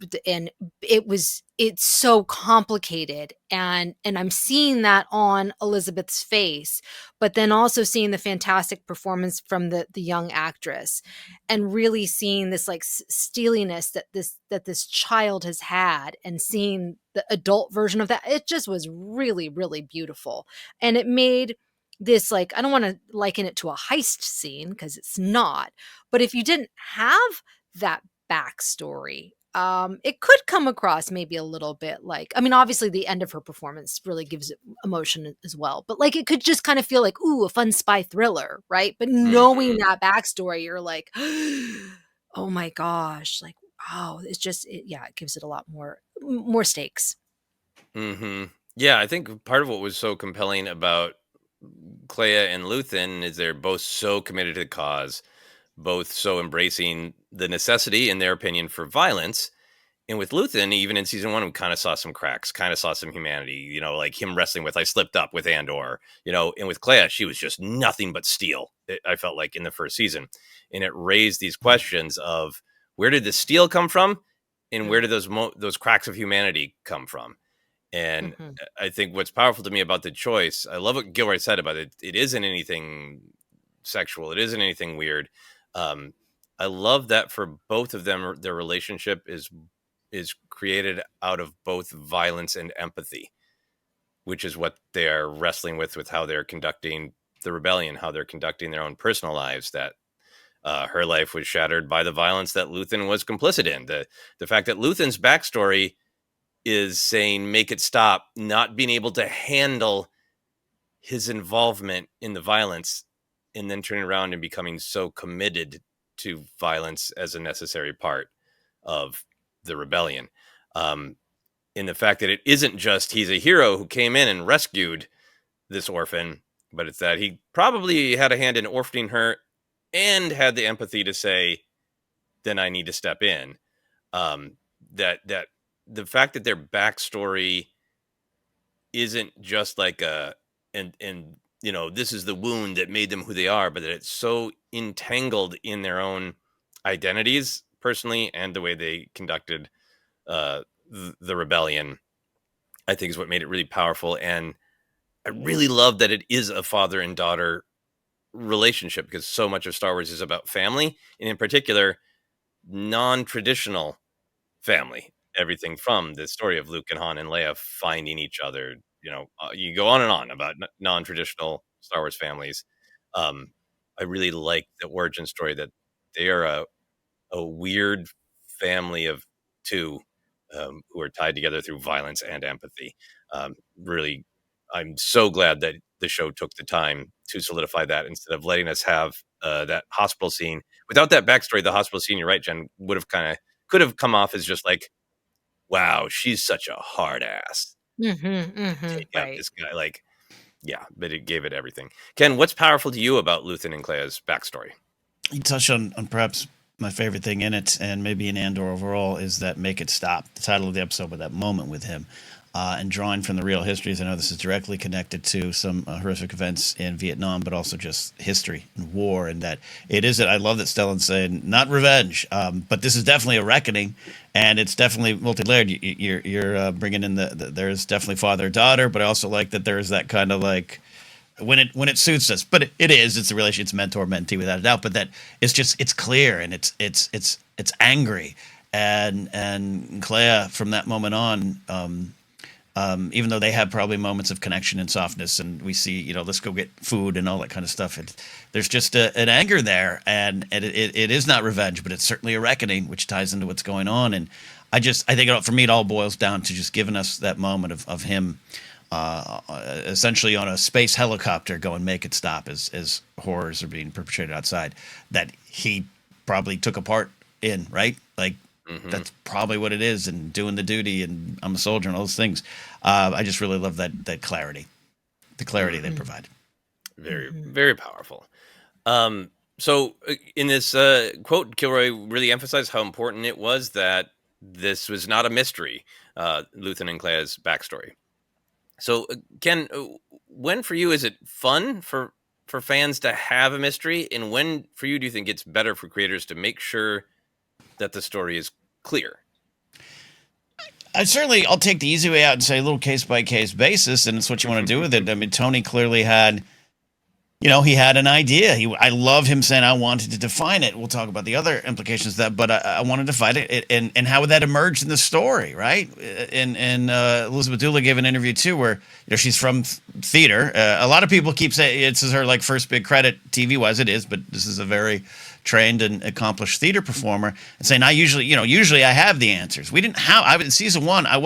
it's so complicated, and I'm seeing that on Elizabeth's face, but then also seeing the fantastic performance from the young actress, and really seeing this like steeliness that this child has had, and seeing the adult version of that. It just was really, really beautiful, and it made this, like, I don't want to liken it to a heist scene because it's not, but if you didn't have that backstory, it could come across maybe a little bit like, I mean, obviously the end of her performance really gives it emotion as well, but like it could just kind of feel like, ooh, a fun spy thriller, right? But knowing that backstory, you're like, oh my gosh, like, wow, it gives it a lot more stakes. Yeah, I think part of what was so compelling about Kleya and Luthen is they're both so committed to the cause, both so embracing the necessity, in their opinion, for violence, And with Luthen, even in season 1, we kind of saw some cracks, kind of saw some humanity, like him wrestling with, I slipped up with Andor, and with Kleya, she was just nothing but steel. I felt like in the first season. And it raised these questions of where did the steel come from? And where did those cracks of humanity come from? And I think what's powerful to me about the choice, I love what Gilroy said about it. It isn't anything sexual. It isn't anything weird. I love that for both of them, their relationship is created out of both violence and empathy, which is what they are wrestling with how they're conducting the rebellion, how they're conducting their own personal lives, that her life was shattered by the violence that Luthen was complicit in. The fact that Luthen's backstory is saying, make it stop, not being able to handle his involvement in the violence, and then turning around and becoming so committed to violence as a necessary part of the rebellion. In the fact that it isn't just he's a hero who came in and rescued this orphan, but it's that he probably had a hand in orphaning her and had the empathy to say, then I need to step in. That the fact that their backstory isn't just like this is the wound that made them who they are, but that it's so entangled in their own identities personally and the way they conducted the rebellion, I think is what made it really powerful. And I really love that it is a father and daughter relationship, because so much of Star Wars is about family, and in particular, non-traditional family. Everything from the story of Luke and Han and Leia finding each other, you go on and on about non-traditional Star Wars families. I really like the origin story that they are a weird family of two who are tied together through violence and empathy. Really, I'm so glad that the show took the time to solidify that instead of letting us have that hospital scene. Without that backstory, the hospital scene, you're right, Jen, could have come off as just like, wow, she's such a hard ass. Taking out Right. this guy, yeah, but it gave it everything. Ken, what's powerful to you about Luthen and Kleya's backstory? You touch on perhaps my favorite thing in it, and maybe in Andor overall, is that Make It Stop, the title of the episode, but that moment with him. And drawing from the real histories. I know this is directly connected to some horrific events in Vietnam, but also just history and war, and that it is. I love that Stellan's saying not revenge, but this is definitely a reckoning, and it's definitely multi-layered. You're bringing in there's definitely father daughter, but I also like that there is that kind of like when it suits us. But it's a relationship, it's mentor mentee without a doubt. But that it's clear and it's angry, and Kleya from that moment on. Even though they have probably moments of connection and softness, and we see, let's go get food and all that kind of stuff. There's just an anger there, and it is not revenge, but it's certainly a reckoning, which ties into what's going on. And I think for me, it all boils down to just giving us that moment of him essentially on a space helicopter going, make it stop as horrors are being perpetrated outside, that he probably took a part in, right? Like, that's probably what it is, and doing the duty, and I'm a soldier, and all those things. I just really love that clarity, the clarity they provide. Very, very powerful. So in this quote, Gilroy really emphasized how important it was that this was not a mystery, Luthen and Kleya's backstory. So Ken, when for you is it fun for fans to have a mystery, and when for you do you think it's better for creators to make sure that the story is clear? I'll take the easy way out and say a little case by case basis, and it's what you want to do with it. I mean, Tony clearly had, he had an idea. I love him saying, I wanted to define it. We'll talk about the other implications of that, but I wanted to find it, and how would that emerge in the story, right? And Elizabeth Dula gave an interview too, where she's from theater. A lot of people keep saying this is her first big credit TV wise. It is, but this is a very trained and accomplished theater performer, and saying, usually I have the answers. In season 1, I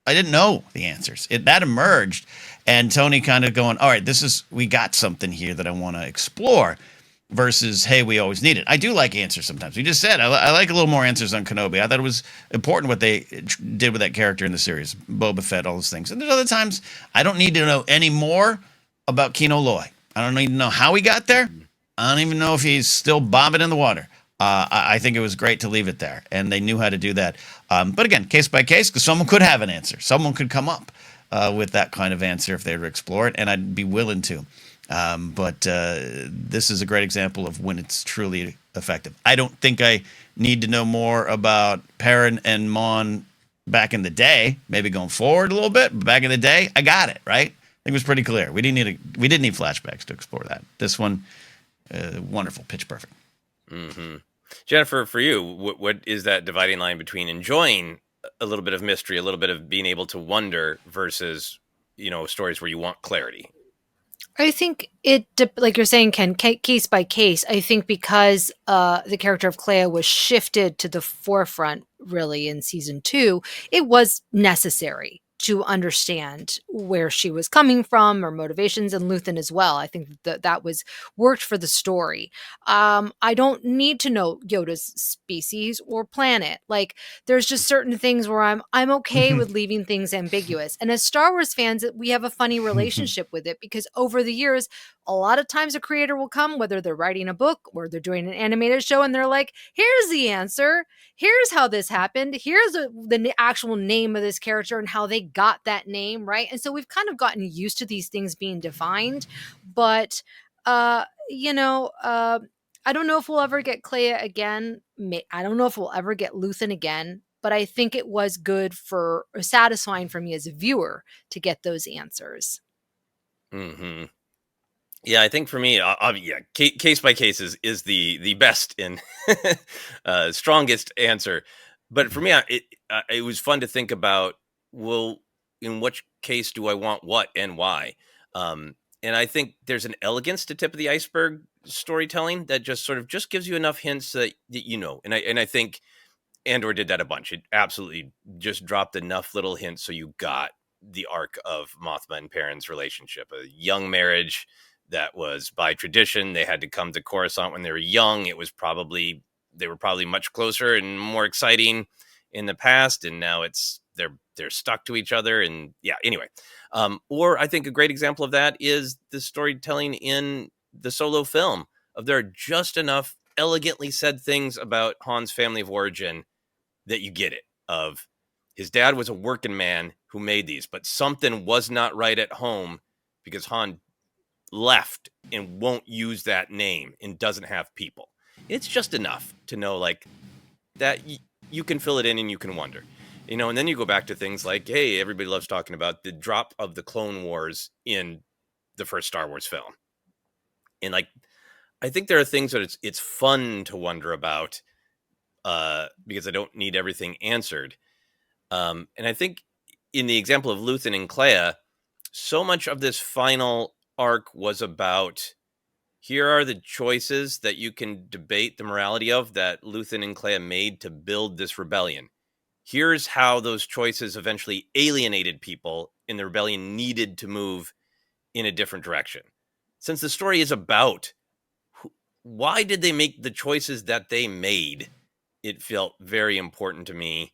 didn't know the answers. That emerged, and Tony kind of going, all right, we got something here that I want to explore, versus, hey, we always need it. I do like answers sometimes. We just said, I like a little more answers on Kenobi. I thought it was important what they did with that character in the series, Boba Fett, all those things. And there's other times I don't need to know any more about Kino Loy. I don't need to know how he got there. I don't even know if he's still bobbing in the water. I think it was great to leave it there, and they knew how to do that. But again, case by case, because someone could have an answer. Someone could come up with that kind of answer if they were to explore it, and I'd be willing to. But this is a great example of when it's truly effective. I don't think I need to know more about Perrin and Mon back in the day. Maybe going forward a little bit, but back in the day, I got it right. I think it was pretty clear. We didn't need flashbacks to explore that. This one, wonderful, pitch perfect. Mm-hmm. Jennifer, for you, what is that dividing line between enjoying a little bit of mystery, a little bit of being able to wonder versus, stories where you want clarity? I think like you're saying, Ken, case by case. I think because the character of Kleya was shifted to the forefront really in season 2, it was necessary to understand where she was coming from, or motivations, and Luthen as well. I think that was worked for the story. I don't need to know Yoda's species or planet. Like, there's just certain things where I'm okay with leaving things ambiguous. And as Star Wars fans, we have a funny relationship with it, because over the years, a lot of times a creator will come, whether they're writing a book or they're doing an animated show, and they're like, here's the answer. Here's how this happened. Here's the actual name of this character and how they got that name, right? And so we've kind of gotten used to these things being defined. But, I don't know if we'll ever get Kleya again. I don't know if we'll ever get Luthen again. But I think it was good or satisfying for me as a viewer to get those answers. Mm-hmm. Yeah, I think for me, case by case is the best and strongest answer. But for me, it was fun to think about, well, in which case do I want what and why? And I think there's an elegance to tip of the iceberg storytelling that just sort of just gives you enough hints that And I think Andor did that a bunch. It absolutely just dropped enough little hints so you got the arc of Mothma and Perrin's relationship, a young marriage that was by tradition. They had to come to Coruscant when they were young. They were probably much closer and more exciting in the past, and now they're stuck to each other. And anyway. Or I think a great example of that is the storytelling in the Solo film. There are just enough elegantly said things about Han's family of origin that you get it. Of his dad was a working man who made these, but something was not right at home because Han left and won't use that name and doesn't have people. It's just enough to know like that you can fill it in and you can wonder, and then you go back to things like, hey, everybody loves talking about the drop of the Clone Wars in the first Star Wars film. And like, I think there are things that it's fun to wonder about because I don't need everything answered. And I think in the example of Luthen and Kleya, so much of this final arc was about, here are the choices that you can debate the morality of that Luthen and Kleya made to build this rebellion. Here's how those choices eventually alienated people and the rebellion needed to move in a different direction. Since the story is about why did they make the choices that they made, it felt very important to me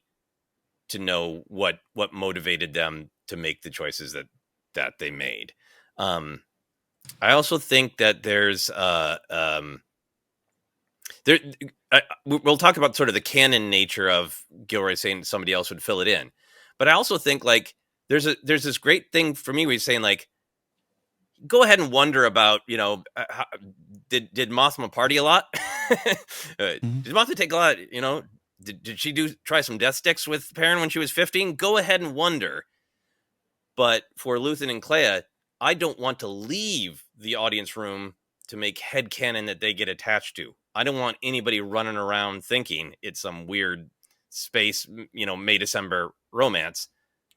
to know what motivated them to make the choices that they made. I also think that there's we'll talk about sort of the canon nature of Gilroy saying somebody else would fill it in, but I also think like there's this great thing for me where he's saying like, go ahead and wonder about, how, did Mothma party a lot? Did Mothma take a lot? Did she try some death sticks with Perrin when she was 15? Go ahead and wonder. But for Luthen and Kleya, I don't want to leave the audience room to make headcanon that they get attached to. I don't want anybody running around thinking it's some weird space, May December romance.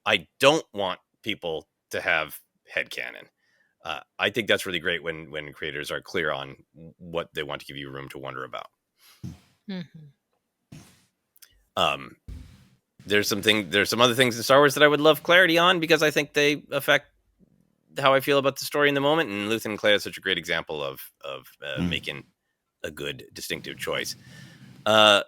I don't want people to have headcanon. I think that's really great when creators are clear on what they want to give you room to wonder about. Mm-hmm. There's some other things in Star Wars that I would love clarity on because I think they affect how I feel about the story in the moment. And Luthen and Kleya is such a great example of making a good distinctive choice.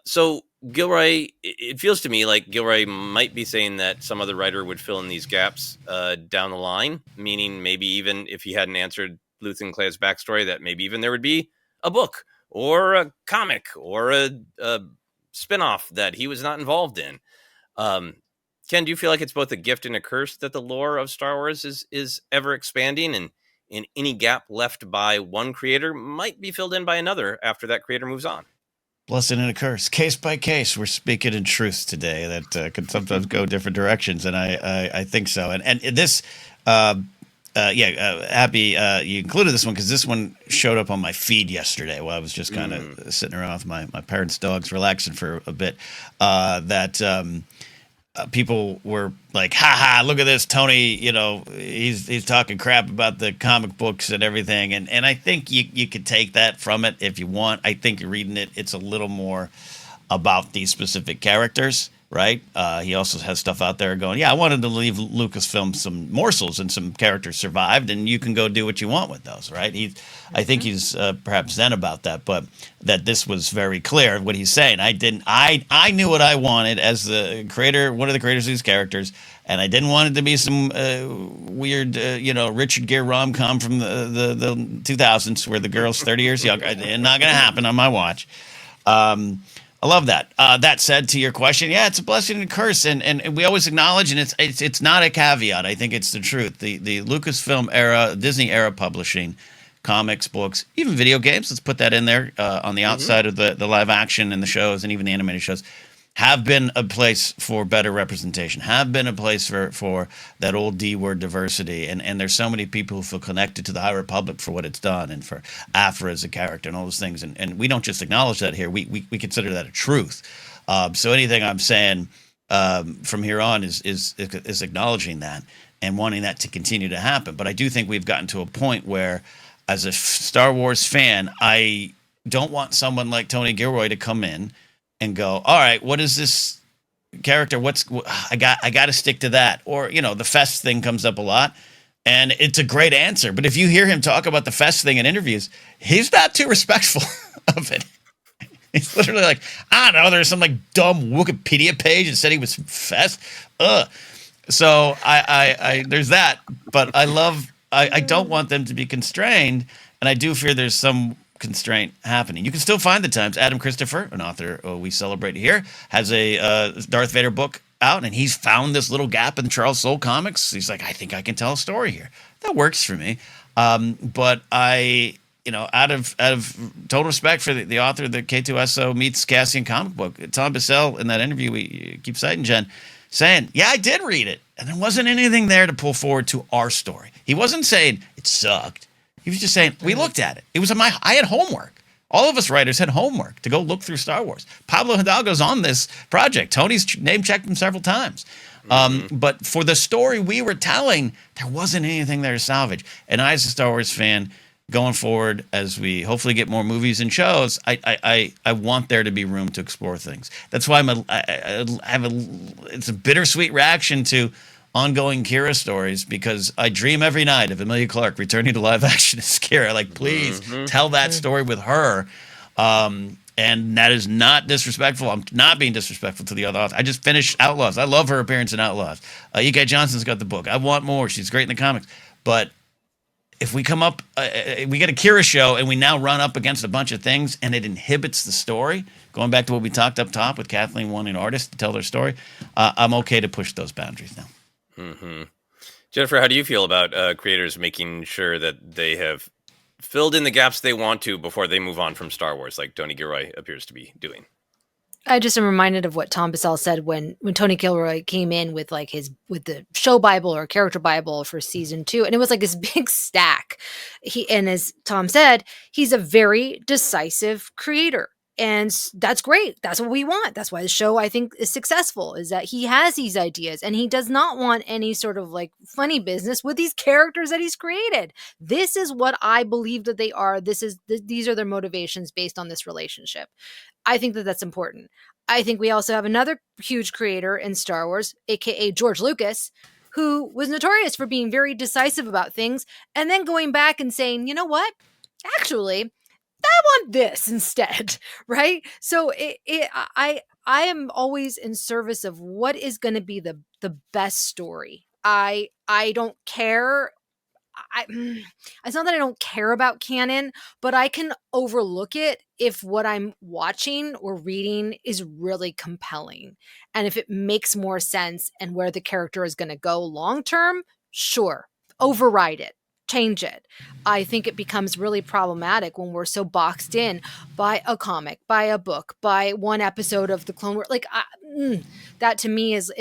So Gilroy, it feels to me like Gilroy might be saying that some other writer would fill in these gaps down the line, meaning maybe even if he hadn't answered Luthen and Kleya's backstory, that maybe even there would be a book or a comic or a spinoff that he was not involved in. Ken, do you feel like it's both a gift and a curse that the lore of Star Wars is ever expanding, and any gap left by one creator might be filled in by another after that creator moves on? Blessing and a curse, case by case. We're speaking in truth today that can sometimes go different directions, and I think so. And this, happy you included this one because this one showed up on my feed yesterday while I was just kind of sitting around with my parents' dogs, relaxing for a bit. People were like, "Ha ha! Look at this, Tony. You know, he's talking crap about the comic books and everything." And I think you could take that from it if you want. I think you're reading it. It's a little more about these specific characters, right? He also has stuff out there going, "Yeah, I wanted to leave Lucasfilm some morsels and some characters survived, and you can go do what you want with those," right? I think he's perhaps zen about that, but that this was very clear what he's saying. I knew what I wanted as the creator, one of the creators of these characters, and I didn't want it to be some weird, Richard Gere rom-com from the 2000s where the girl's 30 years younger. It's not going to happen on my watch. I love that. That said, to your question, yeah, it's a blessing and a curse, and we always acknowledge, and it's not a caveat. I think it's the truth. The Lucasfilm era, Disney era publishing, comics, books, even video games. Let's put that in there on the outside of the live action and the shows, and even the animated shows, have been a place for better representation. Have been a place for that old D word, diversity, and there's so many people who feel connected to the High Republic for what it's done, and for Afra as a character, and all those things. And we don't just acknowledge that here; we consider that a truth. So anything I'm saying from here on is acknowledging that and wanting that to continue to happen. But I do think we've gotten to a point where, as a Star Wars fan, I don't want someone like Tony Gilroy to come in and go, "All right, what is this character? I got to stick to that." Or, the Fest thing comes up a lot, and it's a great answer. But if you hear him talk about the Fest thing in interviews, he's not too respectful of it. He's literally like, "I don't know, there's some like dumb Wikipedia page that said he was Fest." So I there's that, but I don't want them to be constrained, and I do fear there's some constraint happening. You can still find the times. Adam Christopher, an author we celebrate here, has a Darth Vader book out, and he's found this little gap in Charles Soule comics. He's like, "I think I can tell a story here." That works for me. But I, out of total respect for the author of the K2SO meets Cassian comic book, Tom Bissell, in that interview we keep citing, Jen, saying, "Yeah, I did read it, and there wasn't anything there to pull forward to our story." He wasn't saying it sucked. He was just saying, we looked at it. It was I had homework. All of us writers had homework to go look through Star Wars. Pablo Hidalgo's on this project. Tony's name checked him several times. But for the story we were telling, there wasn't anything there to salvage. And I, as a Star Wars fan, going forward, as we hopefully get more movies and shows, I want there to be room to explore things. That's why it's a bittersweet reaction to ongoing Kira stories, because I dream every night of Emilia Clarke returning to live action as Kira. Like, please tell that story with her. And that is not disrespectful. I'm not being disrespectful to the other author. I just finished Outlaws. I love her appearance in Outlaws. E.K. Johnson's got the book. I want more. She's great in the comics. But if we come up, we get a Kira show and we now run up against a bunch of things and it inhibits the story, going back to what we talked up top with Kathleen wanting artists to tell their story, I'm okay to push those boundaries now. Jennifer, how do you feel about creators making sure that they have filled in the gaps they want to before they move on from Star Wars, like Tony Gilroy appears to be doing? I just am reminded of what Tom Bissell said when Tony Gilroy came in with with the show Bible or character Bible for season 2, and it was like this big stack. And as Tom said, he's a very decisive creator. And that's great. That's what we want. That's why the show, I think, is successful, is that he has these ideas and he does not want any sort of like funny business with these characters that he's created. This is what I believe that they are. These are their motivations based on this relationship. I think that that's important. I think we also have another huge creator in Star Wars, aka George Lucas, who was notorious for being very decisive about things and then going back and saying, "You know what? Actually, I want this instead," right? So I am always in service of what is going to be the best story. I don't care it's not that I don't care about canon, but I can overlook it if what I'm watching or reading is really compelling. And if it makes more sense and where the character is going to go long term, sure, override it, change it. I think it becomes really problematic when we're so boxed in by a comic, by a book, by one episode of the Clone Wars. Like, that to me is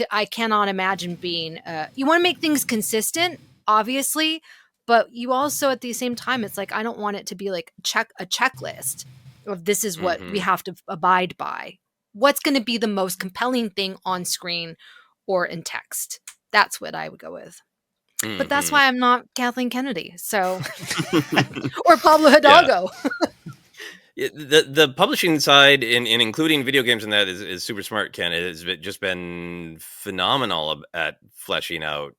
I cannot imagine being. You want to make things consistent, obviously, but you also at the same time, it's like I don't want it to be like a checklist of this is what we have to abide by. What's going to be the most compelling thing on screen or in text? That's what I would go with. But that's why I'm not Kathleen Kennedy, so or Pablo Hidalgo. Yeah. The publishing side, in including video games and that, is super smart, Ken. It has just been phenomenal at fleshing out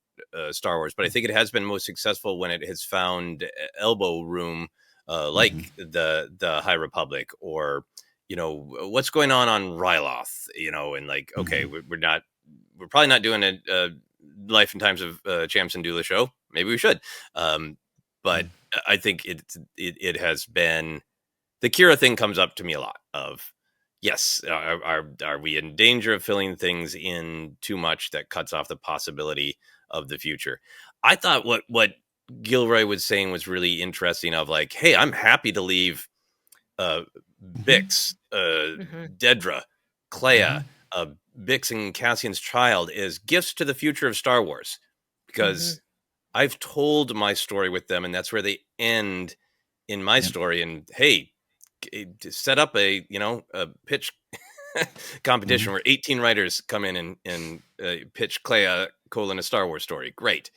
Star Wars, but I think it has been most successful when it has found elbow room, like the High Republic, or what's going on Ryloth, and like, okay, we're probably not doing a Life and Times of Champs and Dula show. Maybe we should, but I think it has been. The Kira thing comes up to me a lot of, yes, are we in danger of filling things in too much that cuts off the possibility of the future? I thought what Gilroy was saying was really interesting, of like, hey, I'm happy to leave Bix, Dedra, Kleya, Bix and Cassian's child as gifts to the future of Star Wars, because I've told my story with them, and that's where they end in my story. And hey, set up a pitch competition where 18 writers come in and pitch Kleya a Star Wars story. Great.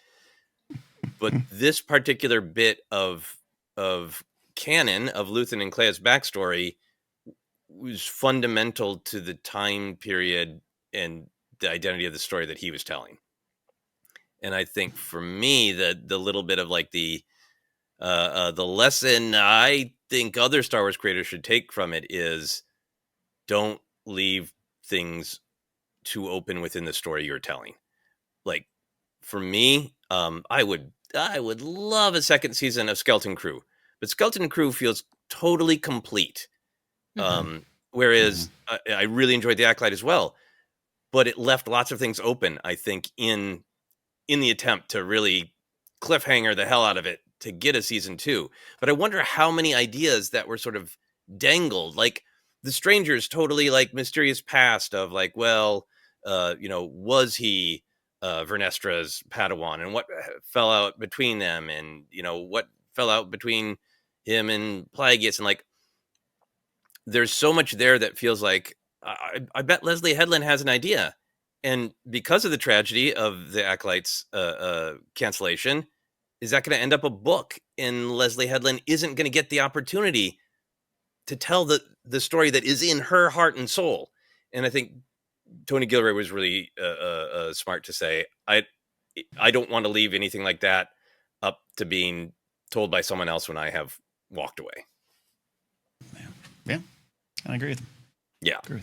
But this particular bit of canon of Luthen and Kleya's backstory was fundamental to the time period and the identity of the story that he was telling. And I think for me, the little bit of like the lesson I think other Star Wars creators should take from it is, don't leave things too open within the story you're telling. Like, for me, I would love a second season of Skeleton Crew, but Skeleton Crew feels totally complete. Whereas I really enjoyed The Acolyte as well, but it left lots of things open, I think, in the attempt to really cliffhanger the hell out of it to get a season 2. But I wonder how many ideas that were sort of dangled, like the Stranger's totally like mysterious past of like, well, was he Vernestra's Padawan, and what fell out between them, and what fell out between him and Plagueis, and like, there's so much there that feels like I bet Leslie Headland has an idea, and because of the tragedy of the Acolyte's cancellation, is that going to end up a book, and Leslie Headland isn't going to get the opportunity to tell the story that is in her heart and soul. And I think Tony Gilroy was really smart to say, I don't want to leave anything like that up to being told by someone else when I have walked away. Yeah, I agree with him. Yeah. I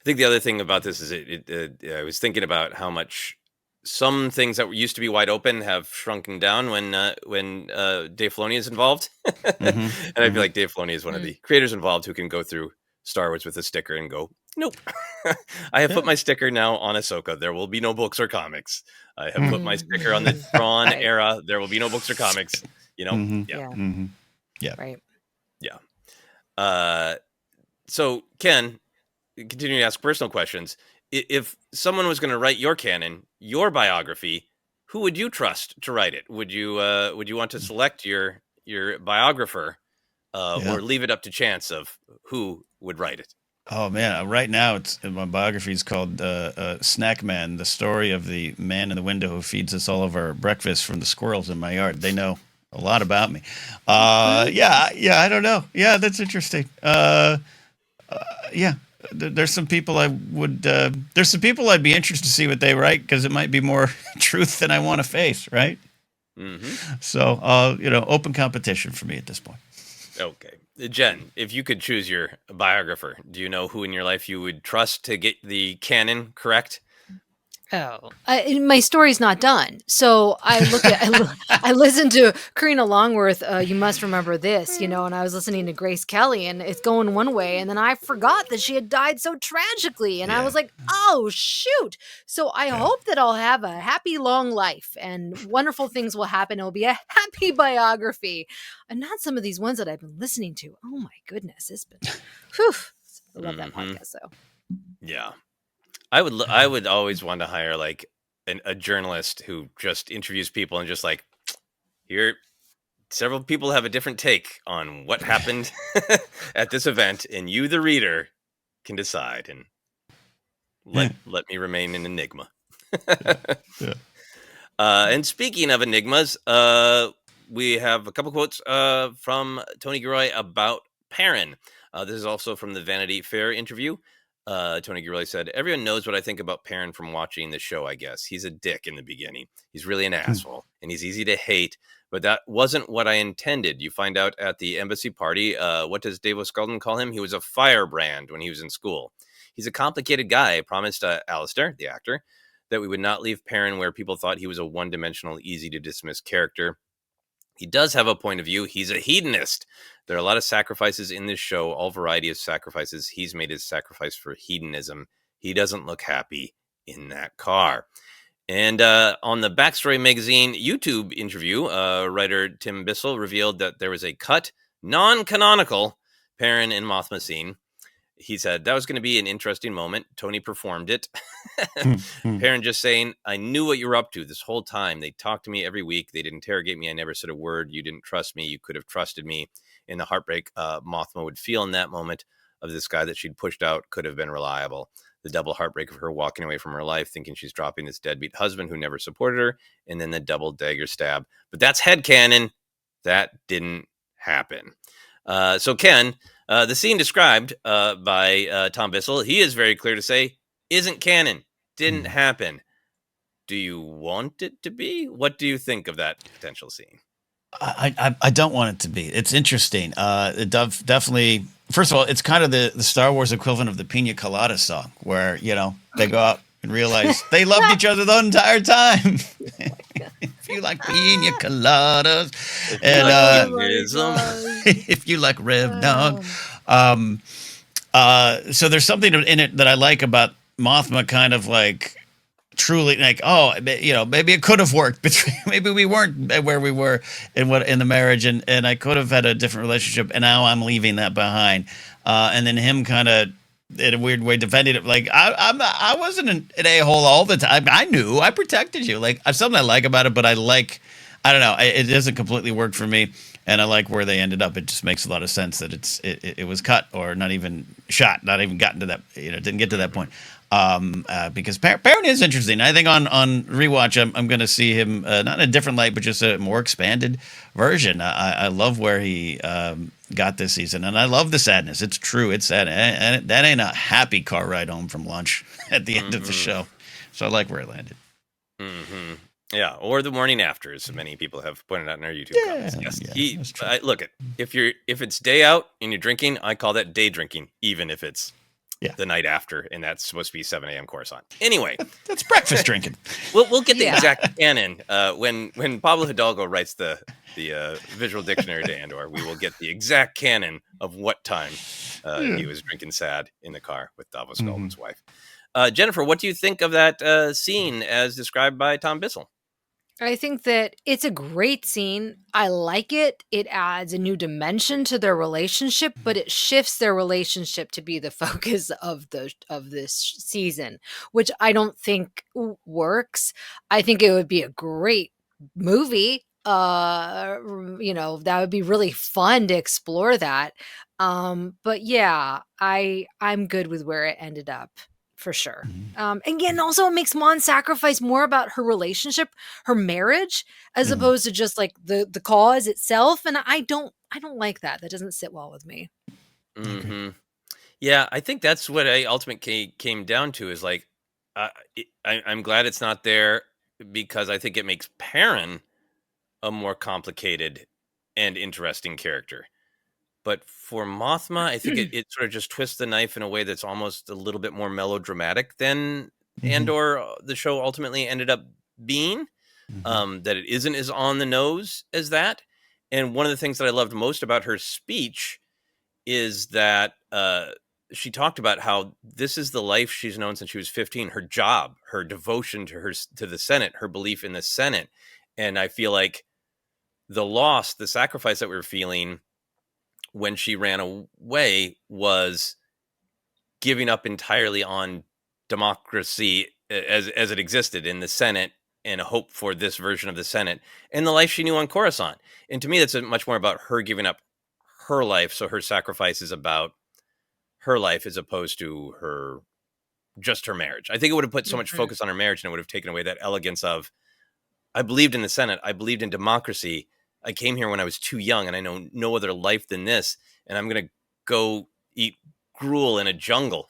think the other thing about this is I was thinking about how much some things that used to be wide open have shrunken down when Dave Filoni is involved. And I feel like Dave Filoni is one of the creators involved who can go through Star Wars with a sticker and go, nope. I have put my sticker now on Ahsoka. There will be no books or comics. I have put my sticker on the Thrawn era. There will be no books or comics. Yeah. Right. Yeah. So Ken, continuing to ask personal questions, if someone was going to write your canon, your biography, who would you trust to write it? Would you want to select your biographer, or leave it up to chance of who would write it? Oh man, right now my biography is called Snack Man, the story of the man in the window who feeds us all of our breakfast from the squirrels in my yard. They know a lot about me. Yeah, I don't know. Yeah, that's interesting. There's some people there's some people I'd be interested to see what they write, because it might be more truth than I want to face, right? So, open competition for me at this point. Okay. Jen, if you could choose your biographer, do you know who in your life you would trust to get the canon correct? Oh, my story's not done. So I I listened to Karina Longworth. You must remember this, and I was listening to Grace Kelly, and it's going one way, and then I forgot that she had died so tragically, and I was like, oh shoot! So I hope that I'll have a happy long life, and wonderful things will happen. It'll be a happy biography, and not some of these ones that I've been listening to. Oh my goodness, it's been, whew. I love that podcast. So yeah. I would always want to hire like a journalist who just interviews people and just like, here, several people have a different take on what happened at this event, and you, the reader, can decide and let me remain an enigma. And speaking of enigmas, we have a couple quotes from Tony Gilroy about Perrin. This is also from the Vanity Fair interview. Tony Gilroy said, everyone knows what I think about Perrin from watching the show, I guess. He's a dick in the beginning. He's really an asshole, and he's easy to hate, but that wasn't what I intended. You find out at the embassy party, what does Dave O'Scaldon call him? He was a firebrand when he was in school. He's a complicated guy. I promised Alistair, the actor, that we would not leave Perrin where people thought he was a one-dimensional, easy-to-dismiss character. He does have a point of view. He's a hedonist. There are a lot of sacrifices in this show, all variety of sacrifices. He's made his sacrifice for hedonism. He doesn't look happy in that car. And on the Backstory Magazine YouTube interview, writer Tim Bissell revealed that there was a cut, non-canonical Perrin and Mothma scene. He said, that was going to be an interesting moment. Tony performed it. Perrin just saying, I knew what you were up to this whole time. They talked to me every week. They'd interrogate me. I never said a word. You didn't trust me. You could have trusted me. And the heartbreak Mothma would feel in that moment of this guy that she'd pushed out could have been reliable. The double heartbreak of her walking away from her life, thinking she's dropping this deadbeat husband who never supported her, and then the double dagger stab. But that's headcanon. That didn't happen. So Ken, the scene described by Tom Bissell, he is very clear to say, isn't canon. Didn't happen. Do you want it to be? What do you think of that potential scene? I don't want it to be. It's interesting. It definitely. First of all, it's kind of the Star Wars equivalent of the Pina Colada song, where they go out and realize they loved each other the entire time. If you like Pina Coladas, and if you like Rev Dog, so there's something in it that I like about Mothma, kind of like. Truly, like, maybe it could have worked between. Maybe we weren't where we were in the marriage, and I could have had a different relationship, and now I'm leaving that behind. And then him kind of in a weird way defending it, like I wasn't an a-hole all the time. I knew I protected you. Like something I like about it, but I don't know. It doesn't completely work for me, and I like where they ended up. It just makes a lot of sense that it was cut or not even shot, not even gotten to that. Didn't get to that point. Because Perrin is interesting. I think on rewatch, I'm going to see him not in a different light, but just a more expanded version. I love where he got this season, and I love the sadness. It's true. It's sad. And that ain't a happy car ride home from lunch at the end of the show. So I like where it landed. Mm-hmm. Yeah, or the morning after, as many people have pointed out in our YouTube comments. Yes, look, if it's day out and you're drinking, I call that day drinking, even if it's the night after, and that's supposed to be 7 a.m. Coruscant. Anyway, that's breakfast drinking. We'll get the exact canon when Pablo Hidalgo writes the visual dictionary to Andor. We will get the exact canon of what time he was drinking sad in the car with Davos Golden's wife. Jennifer, what do you think of that scene as described by Tom Bissell? I think that it's a great scene. I like it. It adds a new dimension to their relationship, but it shifts their relationship to be the focus of this season, which I don't think works. I think it would be a great movie. That would be really fun to explore that. But yeah, I'm good with where it ended up. For sure. Again, also it makes Mon's sacrifice more about her relationship, her marriage, as opposed to just like the cause itself. And I don't like that. That doesn't sit well with me. Mm-hmm. Yeah, I think that's what I ultimately came down to is like, I'm glad it's not there because I think it makes Perrin a more complicated and interesting character. But for Mothma, I think it sort of just twists the knife in a way that's almost a little bit more melodramatic than and or the show ultimately ended up being, that it isn't as on the nose as that. And one of the things that I loved most about her speech is that she talked about how this is the life she's known since she was 15, her job, her devotion to the Senate, her belief in the Senate. And I feel like the loss, the sacrifice that we were feeling when she ran away was giving up entirely on democracy as it existed in the Senate, and a hope for this version of the Senate and the life she knew on Coruscant. And to me, that's much more about her giving up her life. So her sacrifice is about her life as opposed to just her marriage. I think it would have put so much focus on her marriage, and it would have taken away that elegance of, I believed in the Senate. I believed in democracy. I came here when I was too young, and I know no other life than this. And I'm going to go eat gruel in a jungle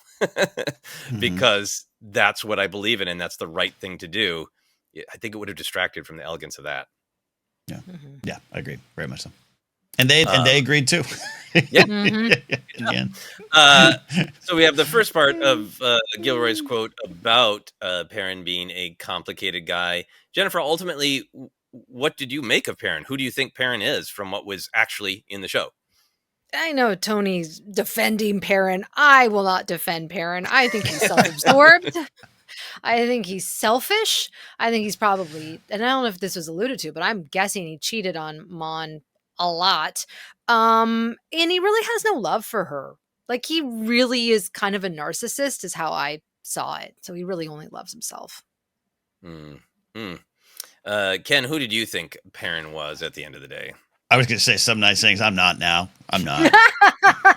because that's what I believe in, and that's the right thing to do. I think it would have distracted from the elegance of that. Yeah, yeah, I agree very much so. And they agreed too. Yeah. Again. So we have the first part of Gilroy's quote about Perrin being a complicated guy. Jennifer, ultimately, what did you make of Perrin? Who do you think Perrin is from what was actually in the show? I know Tony's defending Perrin. I will not defend Perrin. I think he's self-absorbed. I think he's selfish. I think he's probably, and I don't know if this was alluded to, but I'm guessing he cheated on Mon a lot. And he really has no love for her. Like, he really is kind of a narcissist is how I saw it. So he really only loves himself. Ken, who did you think Perrin was at the end of the day? I was going to say some nice things. I'm not now. I'm not.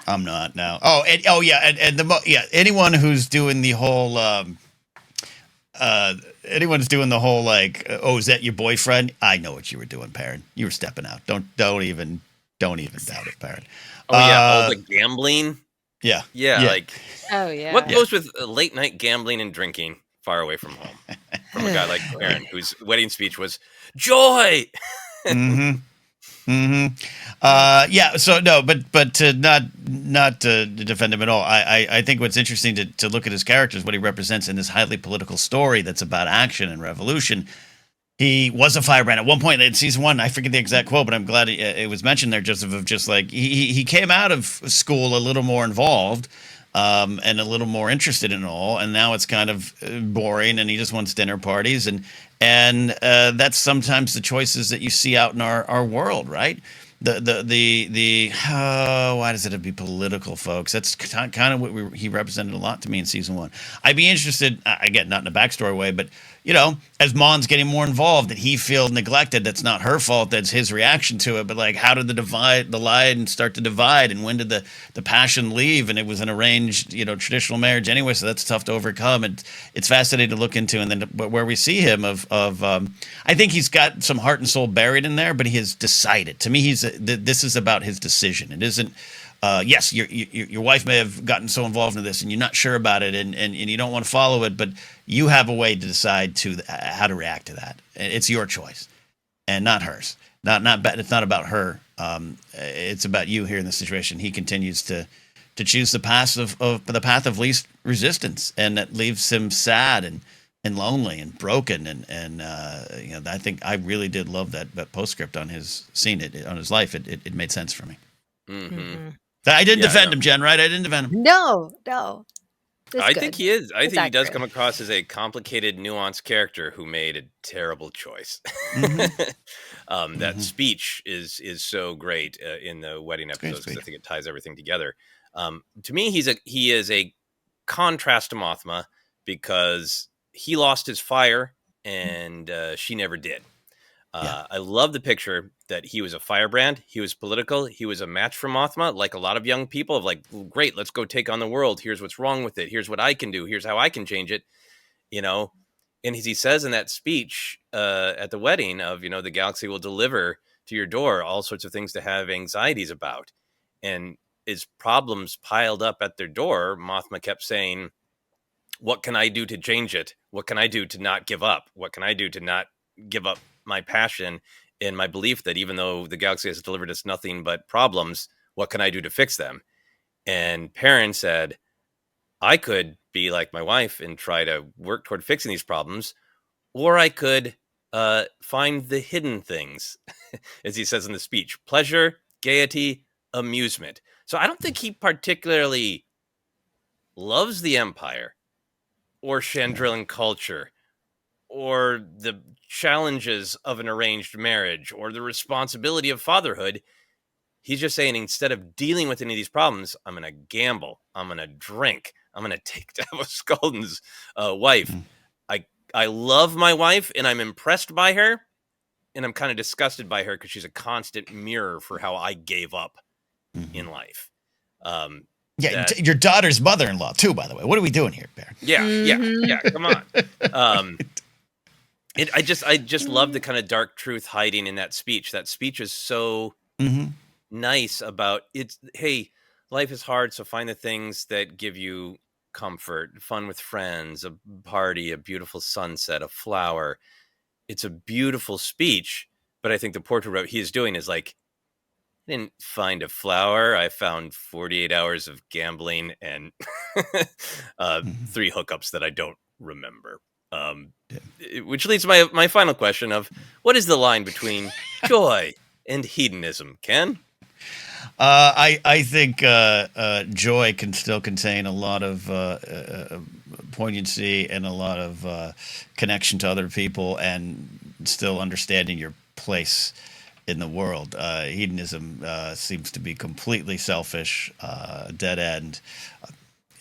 I'm not now. Anyone who's doing the whole, anyone's doing the whole like, oh, is that your boyfriend? I know what you were doing, Perrin. You were stepping out. Don't even doubt it, Perrin. The gambling. Yeah. Like, oh yeah. What goes with late night gambling and drinking far away from home from a guy like Perrin, whose wedding speech was joy? So no, but to not to defend him at all. I think what's interesting to look at his character is what he represents in this highly political story that's about action and revolution. He was a firebrand at one point in season 1. I forget the exact quote, but I'm glad it was mentioned there, Joseph, of just like he came out of school a little more involved and a little more interested in it all, and now it's kind of boring, and he just wants dinner parties, and that's sometimes the choices that you see out in our world, right? Why does it have to be political, folks? That's kind of what he represented a lot to me in season 1. I'd be interested, again, not in a backstory way, but as Mon's getting more involved, did he feel neglected? That's not her fault. That's his reaction to it. But like, how did the line start to divide, and when did the passion leave? And it was an arranged, traditional marriage anyway, so that's tough to overcome. And it's fascinating to look into. And then where we see him I think he's got some heart and soul buried in there, but he has decided. To me, this is about his decision. It isn't. Yes, your wife may have gotten so involved in this, and you're not sure about it, and you don't want to follow it, but you have a way to decide how to react to that. It's your choice, and not hers. It's not about her. It's about you here in this situation. He continues to choose the path of least resistance, and that leaves him sad and lonely and broken. And I think I really did love that postscript on his scene, on his life. It made sense for me. Mm-hmm. I didn't defend him, Jen, right? I didn't defend him. No. I think he is. I think he does come across as a complicated, nuanced character who made a terrible choice. That speech is so great in the wedding episodes, because I think it ties everything together. To me, he is a contrast to Mothma, because he lost his fire and she never did. I love the picture that he was a firebrand. He was political. He was a match for Mothma, like a lot of young people of like, great, let's go take on the world. Here's what's wrong with it. Here's what I can do. Here's how I can change it. And as he says in that speech at the wedding of, the galaxy will deliver to your door all sorts of things to have anxieties about. And as problems piled up at their door, Mothma kept saying, what can I do to change it? What can I do to not give up? What can I do to not give up my passion and my belief that even though the galaxy has delivered us nothing but problems, what can I do to fix them? And Perrin said, I could be like my wife and try to work toward fixing these problems, or I could find the hidden things, as he says in the speech: pleasure, gaiety, amusement. So I don't think he particularly loves the Empire or Chandrillan culture or the challenges of an arranged marriage or the responsibility of fatherhood. He's just saying, instead of dealing with any of these problems, I'm going to gamble. I'm going to drink. I'm going to take Davos Skulden's wife. I love my wife, and I'm impressed by her, and I'm kind of disgusted by her because she's a constant mirror for how I gave up in life. Your daughter's mother-in-law too, by the way. What are we doing here, Bear? Yeah. Come on. I just love the kind of dark truth hiding in that speech. That speech is so nice about it's. Hey, life is hard, so find the things that give you comfort, fun with friends, a party, a beautiful sunset, a flower. It's a beautiful speech, but I think the portrait what he is doing is like, I didn't find a flower. I found 48 hours of gambling and 3 hookups that I don't remember. Which leads to my final question of, what is the line between joy and hedonism, Ken? I think joy can still contain a lot of poignancy and a lot of connection to other people, and still understanding your place in the world. Hedonism seems to be completely selfish, dead end.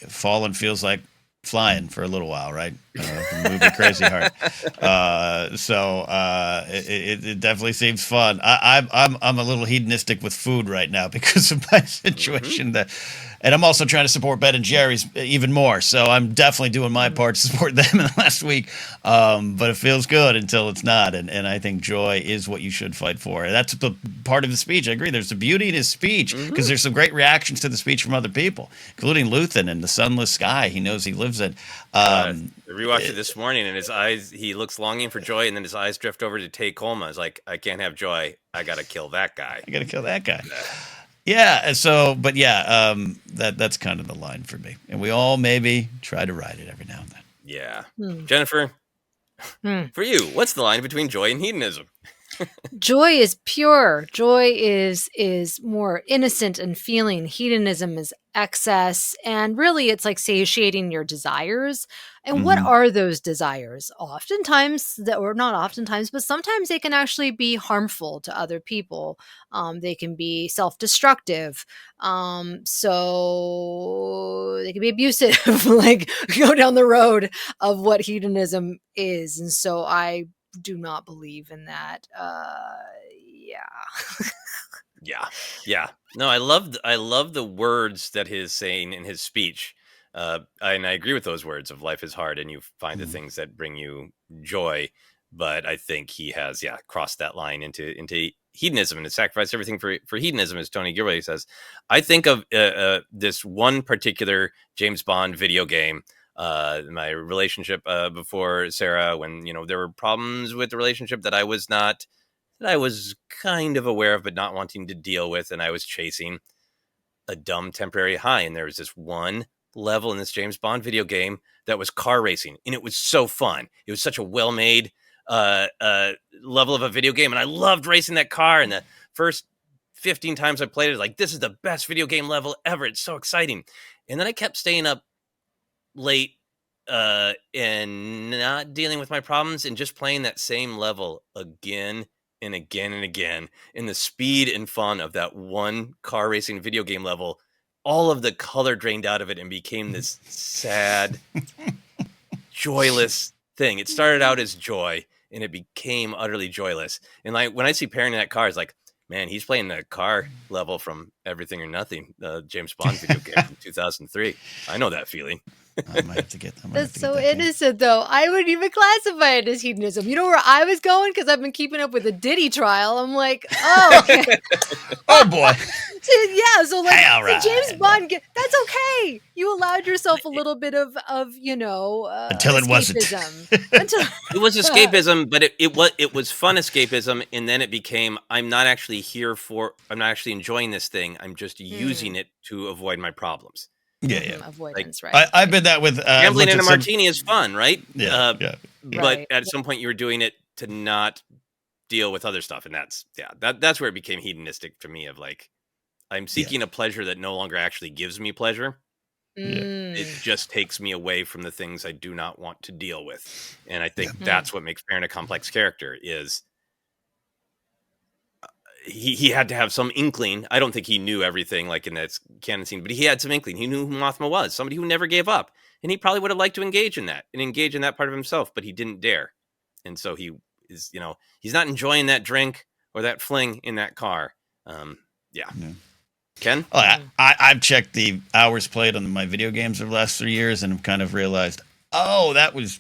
Fallen feels like flying for a little while, right? The movie Crazy Heart. It definitely seems fun. I'm a little hedonistic with food right now because of my situation. And I'm also trying to support Ben and Jerry's even more. So I'm definitely doing my part to support them in the last week. But it feels good until it's not. And I think joy is what you should fight for. And that's the part of the speech. I agree. There's the beauty in his speech because there's some great reactions to the speech from other people, including Luthen and the sunless sky he knows he lives in. I rewatched it this morning, and his eyes, he looks longing for joy, and then his eyes drift over to Tay Colma. It's like, I can't have joy. I got to kill that guy. Yeah. So, but yeah, that's kind of the line for me. And we all maybe try to ride it every now and then. Yeah. Jennifer, for you, what's the line between joy and hedonism? Joy is pure. Joy is more innocent and feeling. Hedonism is excess, and really it's like satiating your desires. And what are those desires? Oftentimes, or not oftentimes, but sometimes they can actually be harmful to other people. They can be self-destructive. So they can be abusive, like go down the road of what hedonism is. And so I do not believe in that. Yeah. No, I love the words that he's saying in his speech. And I agree with those words of life is hard and you find the things that bring you joy. But I think he has, crossed that line into hedonism and to sacrifice everything for hedonism, as Tony Gilroy says. I think of this one particular James Bond video game. My relationship before Sarah, when there were problems with the relationship that I was kind of aware of but not wanting to deal with, and I was chasing a dumb temporary high. And there was this one level in this James Bond video game that was car racing, and it was so fun. It was such a well-made level of a video game, and I loved racing that car. And the first 15 times I played it, like, this is the best video game level ever. It's so exciting. And then I kept staying up late and not dealing with my problems and just playing that same level again and again and again. In the speed and fun of that one car racing video game level, all of the color drained out of it and became this sad, joyless thing. It started out as joy and it became utterly joyless. And like when I see Perrin in that car, it's like, man, he's playing the car level from Everything or Nothing, James Bond video game from 2003. I know that feeling. I might have to get them. That's so innocent, though. I wouldn't even classify it as hedonism. You know where I was going? Because I've been keeping up with the Diddy trial. I'm like, oh, okay. Oh, boy. Yeah, so like Hey, all the right. James Bond, that's okay. You allowed yourself a little bit of until it wasn't. Until it was escapism, but it was fun escapism, and then it became, I'm not actually enjoying this thing. I'm just using it to avoid my problems. Avoidance, right? I've been that with gambling in a martini is fun, right? But at some point you were doing it to not deal with other stuff, and that's where it became hedonistic to me. Of like, I'm seeking a pleasure that no longer actually gives me pleasure. It just takes me away from the things I do not want to deal with, and I think that's what makes Perrin a complex character. Is he had to have some inkling. I don't think he knew everything like in that canon scene, but he had some inkling. He knew who Mothma was, somebody who never gave up. And he probably would have liked to engage in that part of himself, but he didn't dare. And so he is, he's not enjoying that drink or that fling in that car. Ken? Oh, I've checked the hours played on my video games over the last 3 years and have kind of realized, that was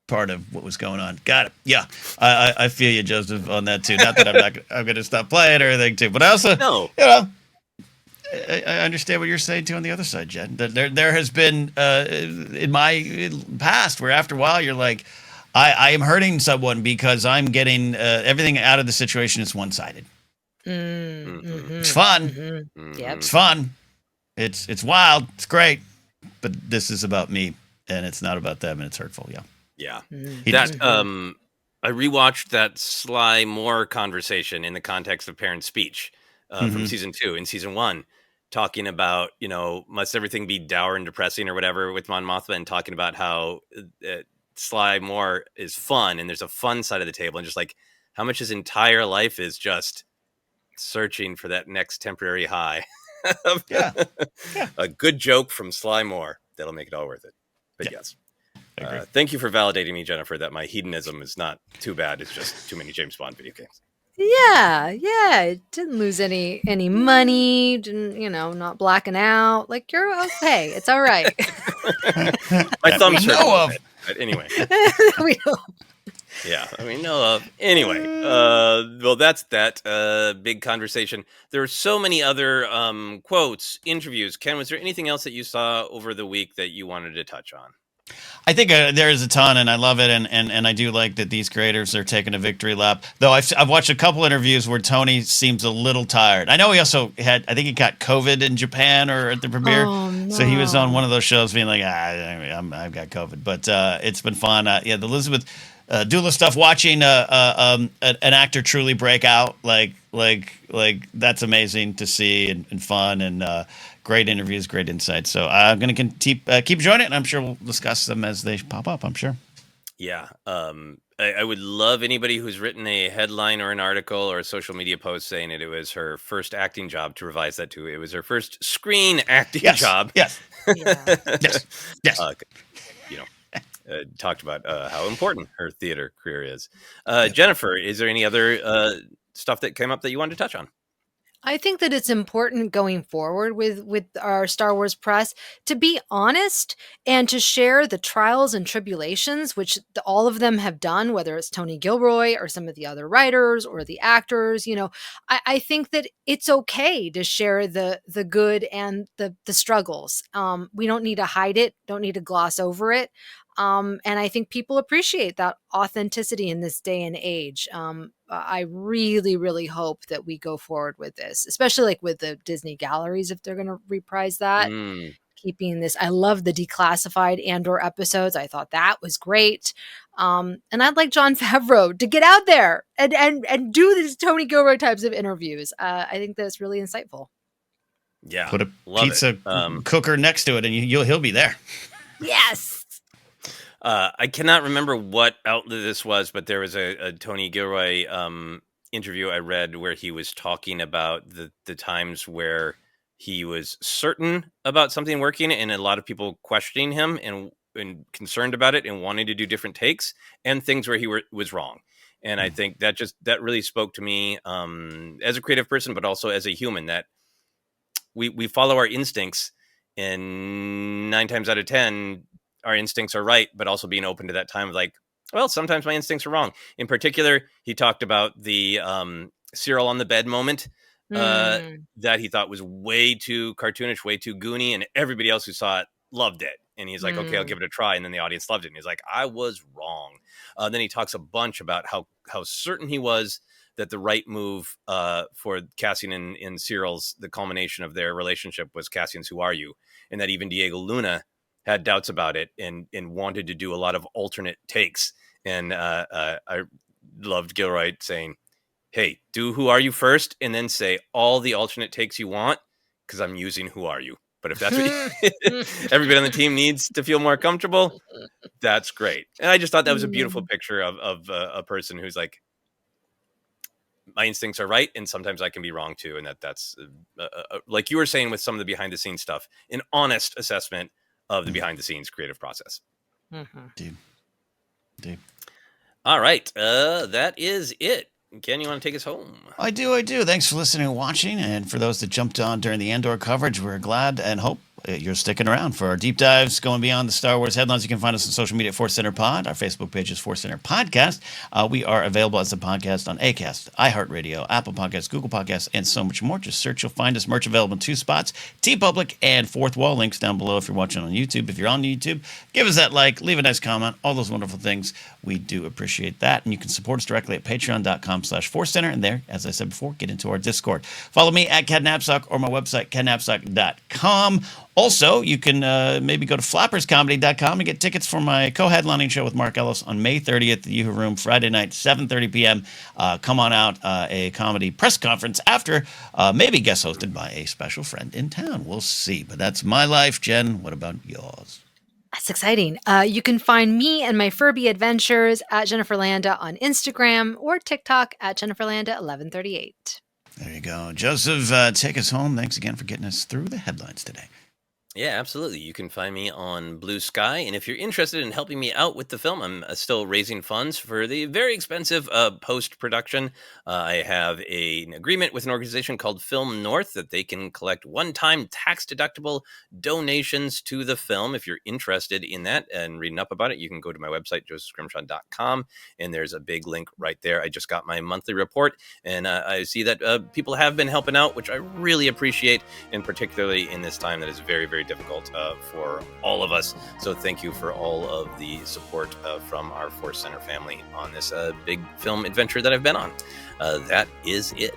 part of what was going on. Got it. Yeah, I feel you, Joseph, on that too. Not that I'm going to stop playing or anything too, but I also, I understand what you're saying too on the other side, Jen. That there has been in my past where after a while you're like, I am hurting someone because I'm getting everything out of the situation is one-sided. It's fun. It's fun. It's wild. It's great. But this is about me, and it's not about them, and it's hurtful. Yeah. I rewatched that Sly Moore conversation in the context of Perrin's speech from season 2. In season 1, talking about, must everything be dour and depressing or whatever with Mon Mothma, and talking about how Sly Moore is fun, and there's a fun side of the table, and just like how much his entire life is just searching for that next temporary high. A good joke from Sly Moore that'll make it all worth it. But yes. Thank you for validating me, Jennifer, that my hedonism is not too bad. It's just too many James Bond video games. Yeah. It didn't lose any money, didn't, not blacking out. Like, you're okay. It's all right. My thumbs hurt. But anyway. We know. Yeah, anyway, well, that's that big conversation. There are so many other quotes, interviews. Ken, was there anything else that you saw over the week that you wanted to touch on? I think there is a ton, and I love it, and I do like that these creators are taking a victory lap. Though I've watched a couple interviews where Tony seems a little tired. I know he also I think he got COVID in Japan or at the premiere, so he was on one of those shows being like, I've got COVID. But it's been fun. The Elizabeth Dula stuff. Watching an actor truly break out, like that's amazing to see and fun and. Great interviews, great insights. So I'm going to keep joining it, and I'm sure we'll discuss them as they pop up, I'm sure. Yeah. I would love anybody who's written a headline or an article or a social media post saying it was her first acting job to revise that to it was her first screen acting job. Yes. Yes. Talked about how important her theater career is. Jennifer, is there any other stuff that came up that you wanted to touch on? I think that it's important going forward with our Star Wars press to be honest and to share the trials and tribulations, which all of them have done, whether it's Tony Gilroy or some of the other writers or the actors. I think that it's okay to share the good and the struggles. We don't need to hide it, don't need to gloss over it. And I think people appreciate that authenticity in this day and age. I really, really hope that we go forward with this, especially like with the Disney galleries, if they're going to reprise that. Keeping this, I love the declassified Andor episodes. I thought that was great. And I'd like Jon Favreau to get out there and do these Tony Gilroy types of interviews. I think that's really insightful. Yeah. Put a pizza cooker next to it and he'll be there. Yes. I cannot remember what outlet this was, but there was a Tony Gilroy interview I read where he was talking about the times where he was certain about something working and a lot of people questioning him and concerned about it and wanting to do different takes, and things where he was wrong. And I think that really spoke to me as a creative person, but also as a human, that we follow our instincts, and 9 times out of 10, our instincts are right, but also being open to that time of like, well, sometimes my instincts are wrong. In particular, he talked about the Cyril on the bed moment that he thought was way too cartoonish, way too goony, and everybody else who saw it loved it. And he's like, okay, I'll give it a try. And then the audience loved it. And he's like, I was wrong. Then he talks a bunch about how certain he was that the right move for Cassian and Cyril's, the culmination of their relationship was Cassian's "Who Are You?" And that even Diego Luna had doubts about it and wanted to do a lot of alternate takes. And I loved Gilroy saying, hey, do "Who Are You" first and then say all the alternate takes you want, because I'm using "Who Are You?" But if that's what everybody on the team needs to feel more comfortable, that's great. And I just thought that was a beautiful picture of a person who's like, my instincts are right, and sometimes I can be wrong too. And that's like you were saying with some of the behind the scenes stuff, an honest assessment of the behind the scenes creative process. Dude. All right. That is it. Ken, you want to take us home? I do. Thanks for listening and watching. And for those that jumped on during the Andor coverage, we're glad and hope you're sticking around for our deep dives going beyond the Star Wars headlines. You can find us on social media at ForceCenter Pod. Our Facebook page is ForceCenter Podcast. We are available as a podcast on Acast, iHeartRadio, Apple Podcasts, Google Podcasts, and so much more. Just search, you'll find us. Merch available in 2 spots, TeePublic and Fourth Wall. Links down below if you're watching on YouTube. If you're on YouTube, give us that like, leave a nice comment, all those wonderful things. We do appreciate that. And you can support us directly at patreon.com/ForceCenter. And there, as I said before, get into our Discord. Follow me at CatNapsock or my website, catnapsock.com. Also, you can maybe go to flapperscomedy.com and get tickets for my co-headlining show with Mark Ellis on May 30th at the Yoo-Hoo Room, Friday night, 7:30 p.m. Come on out, a comedy press conference after, maybe guest hosted by a special friend in town. We'll see. But that's my life. Jen, what about yours? That's exciting. You can find me and my Furby adventures at Jennifer Landa on Instagram or TikTok at Jennifer Landa 1138. There you go. Joseph, take us home. Thanks again for getting us through the headlines today. Yeah, absolutely. You can find me on Blue Sky. And if you're interested in helping me out with the film, I'm still raising funds for the very expensive post-production. I have an agreement with an organization called Film North that they can collect one-time tax-deductible donations to the film. If you're interested in that and reading up about it, you can go to my website, josephscrimshaw.com, and there's a big link right there. I just got my monthly report, and I see that people have been helping out, which I really appreciate, and particularly in this time that is very, very difficult for all of us. So thank you for all of the support from our Force Center family on this big film adventure that I've been on. That is it.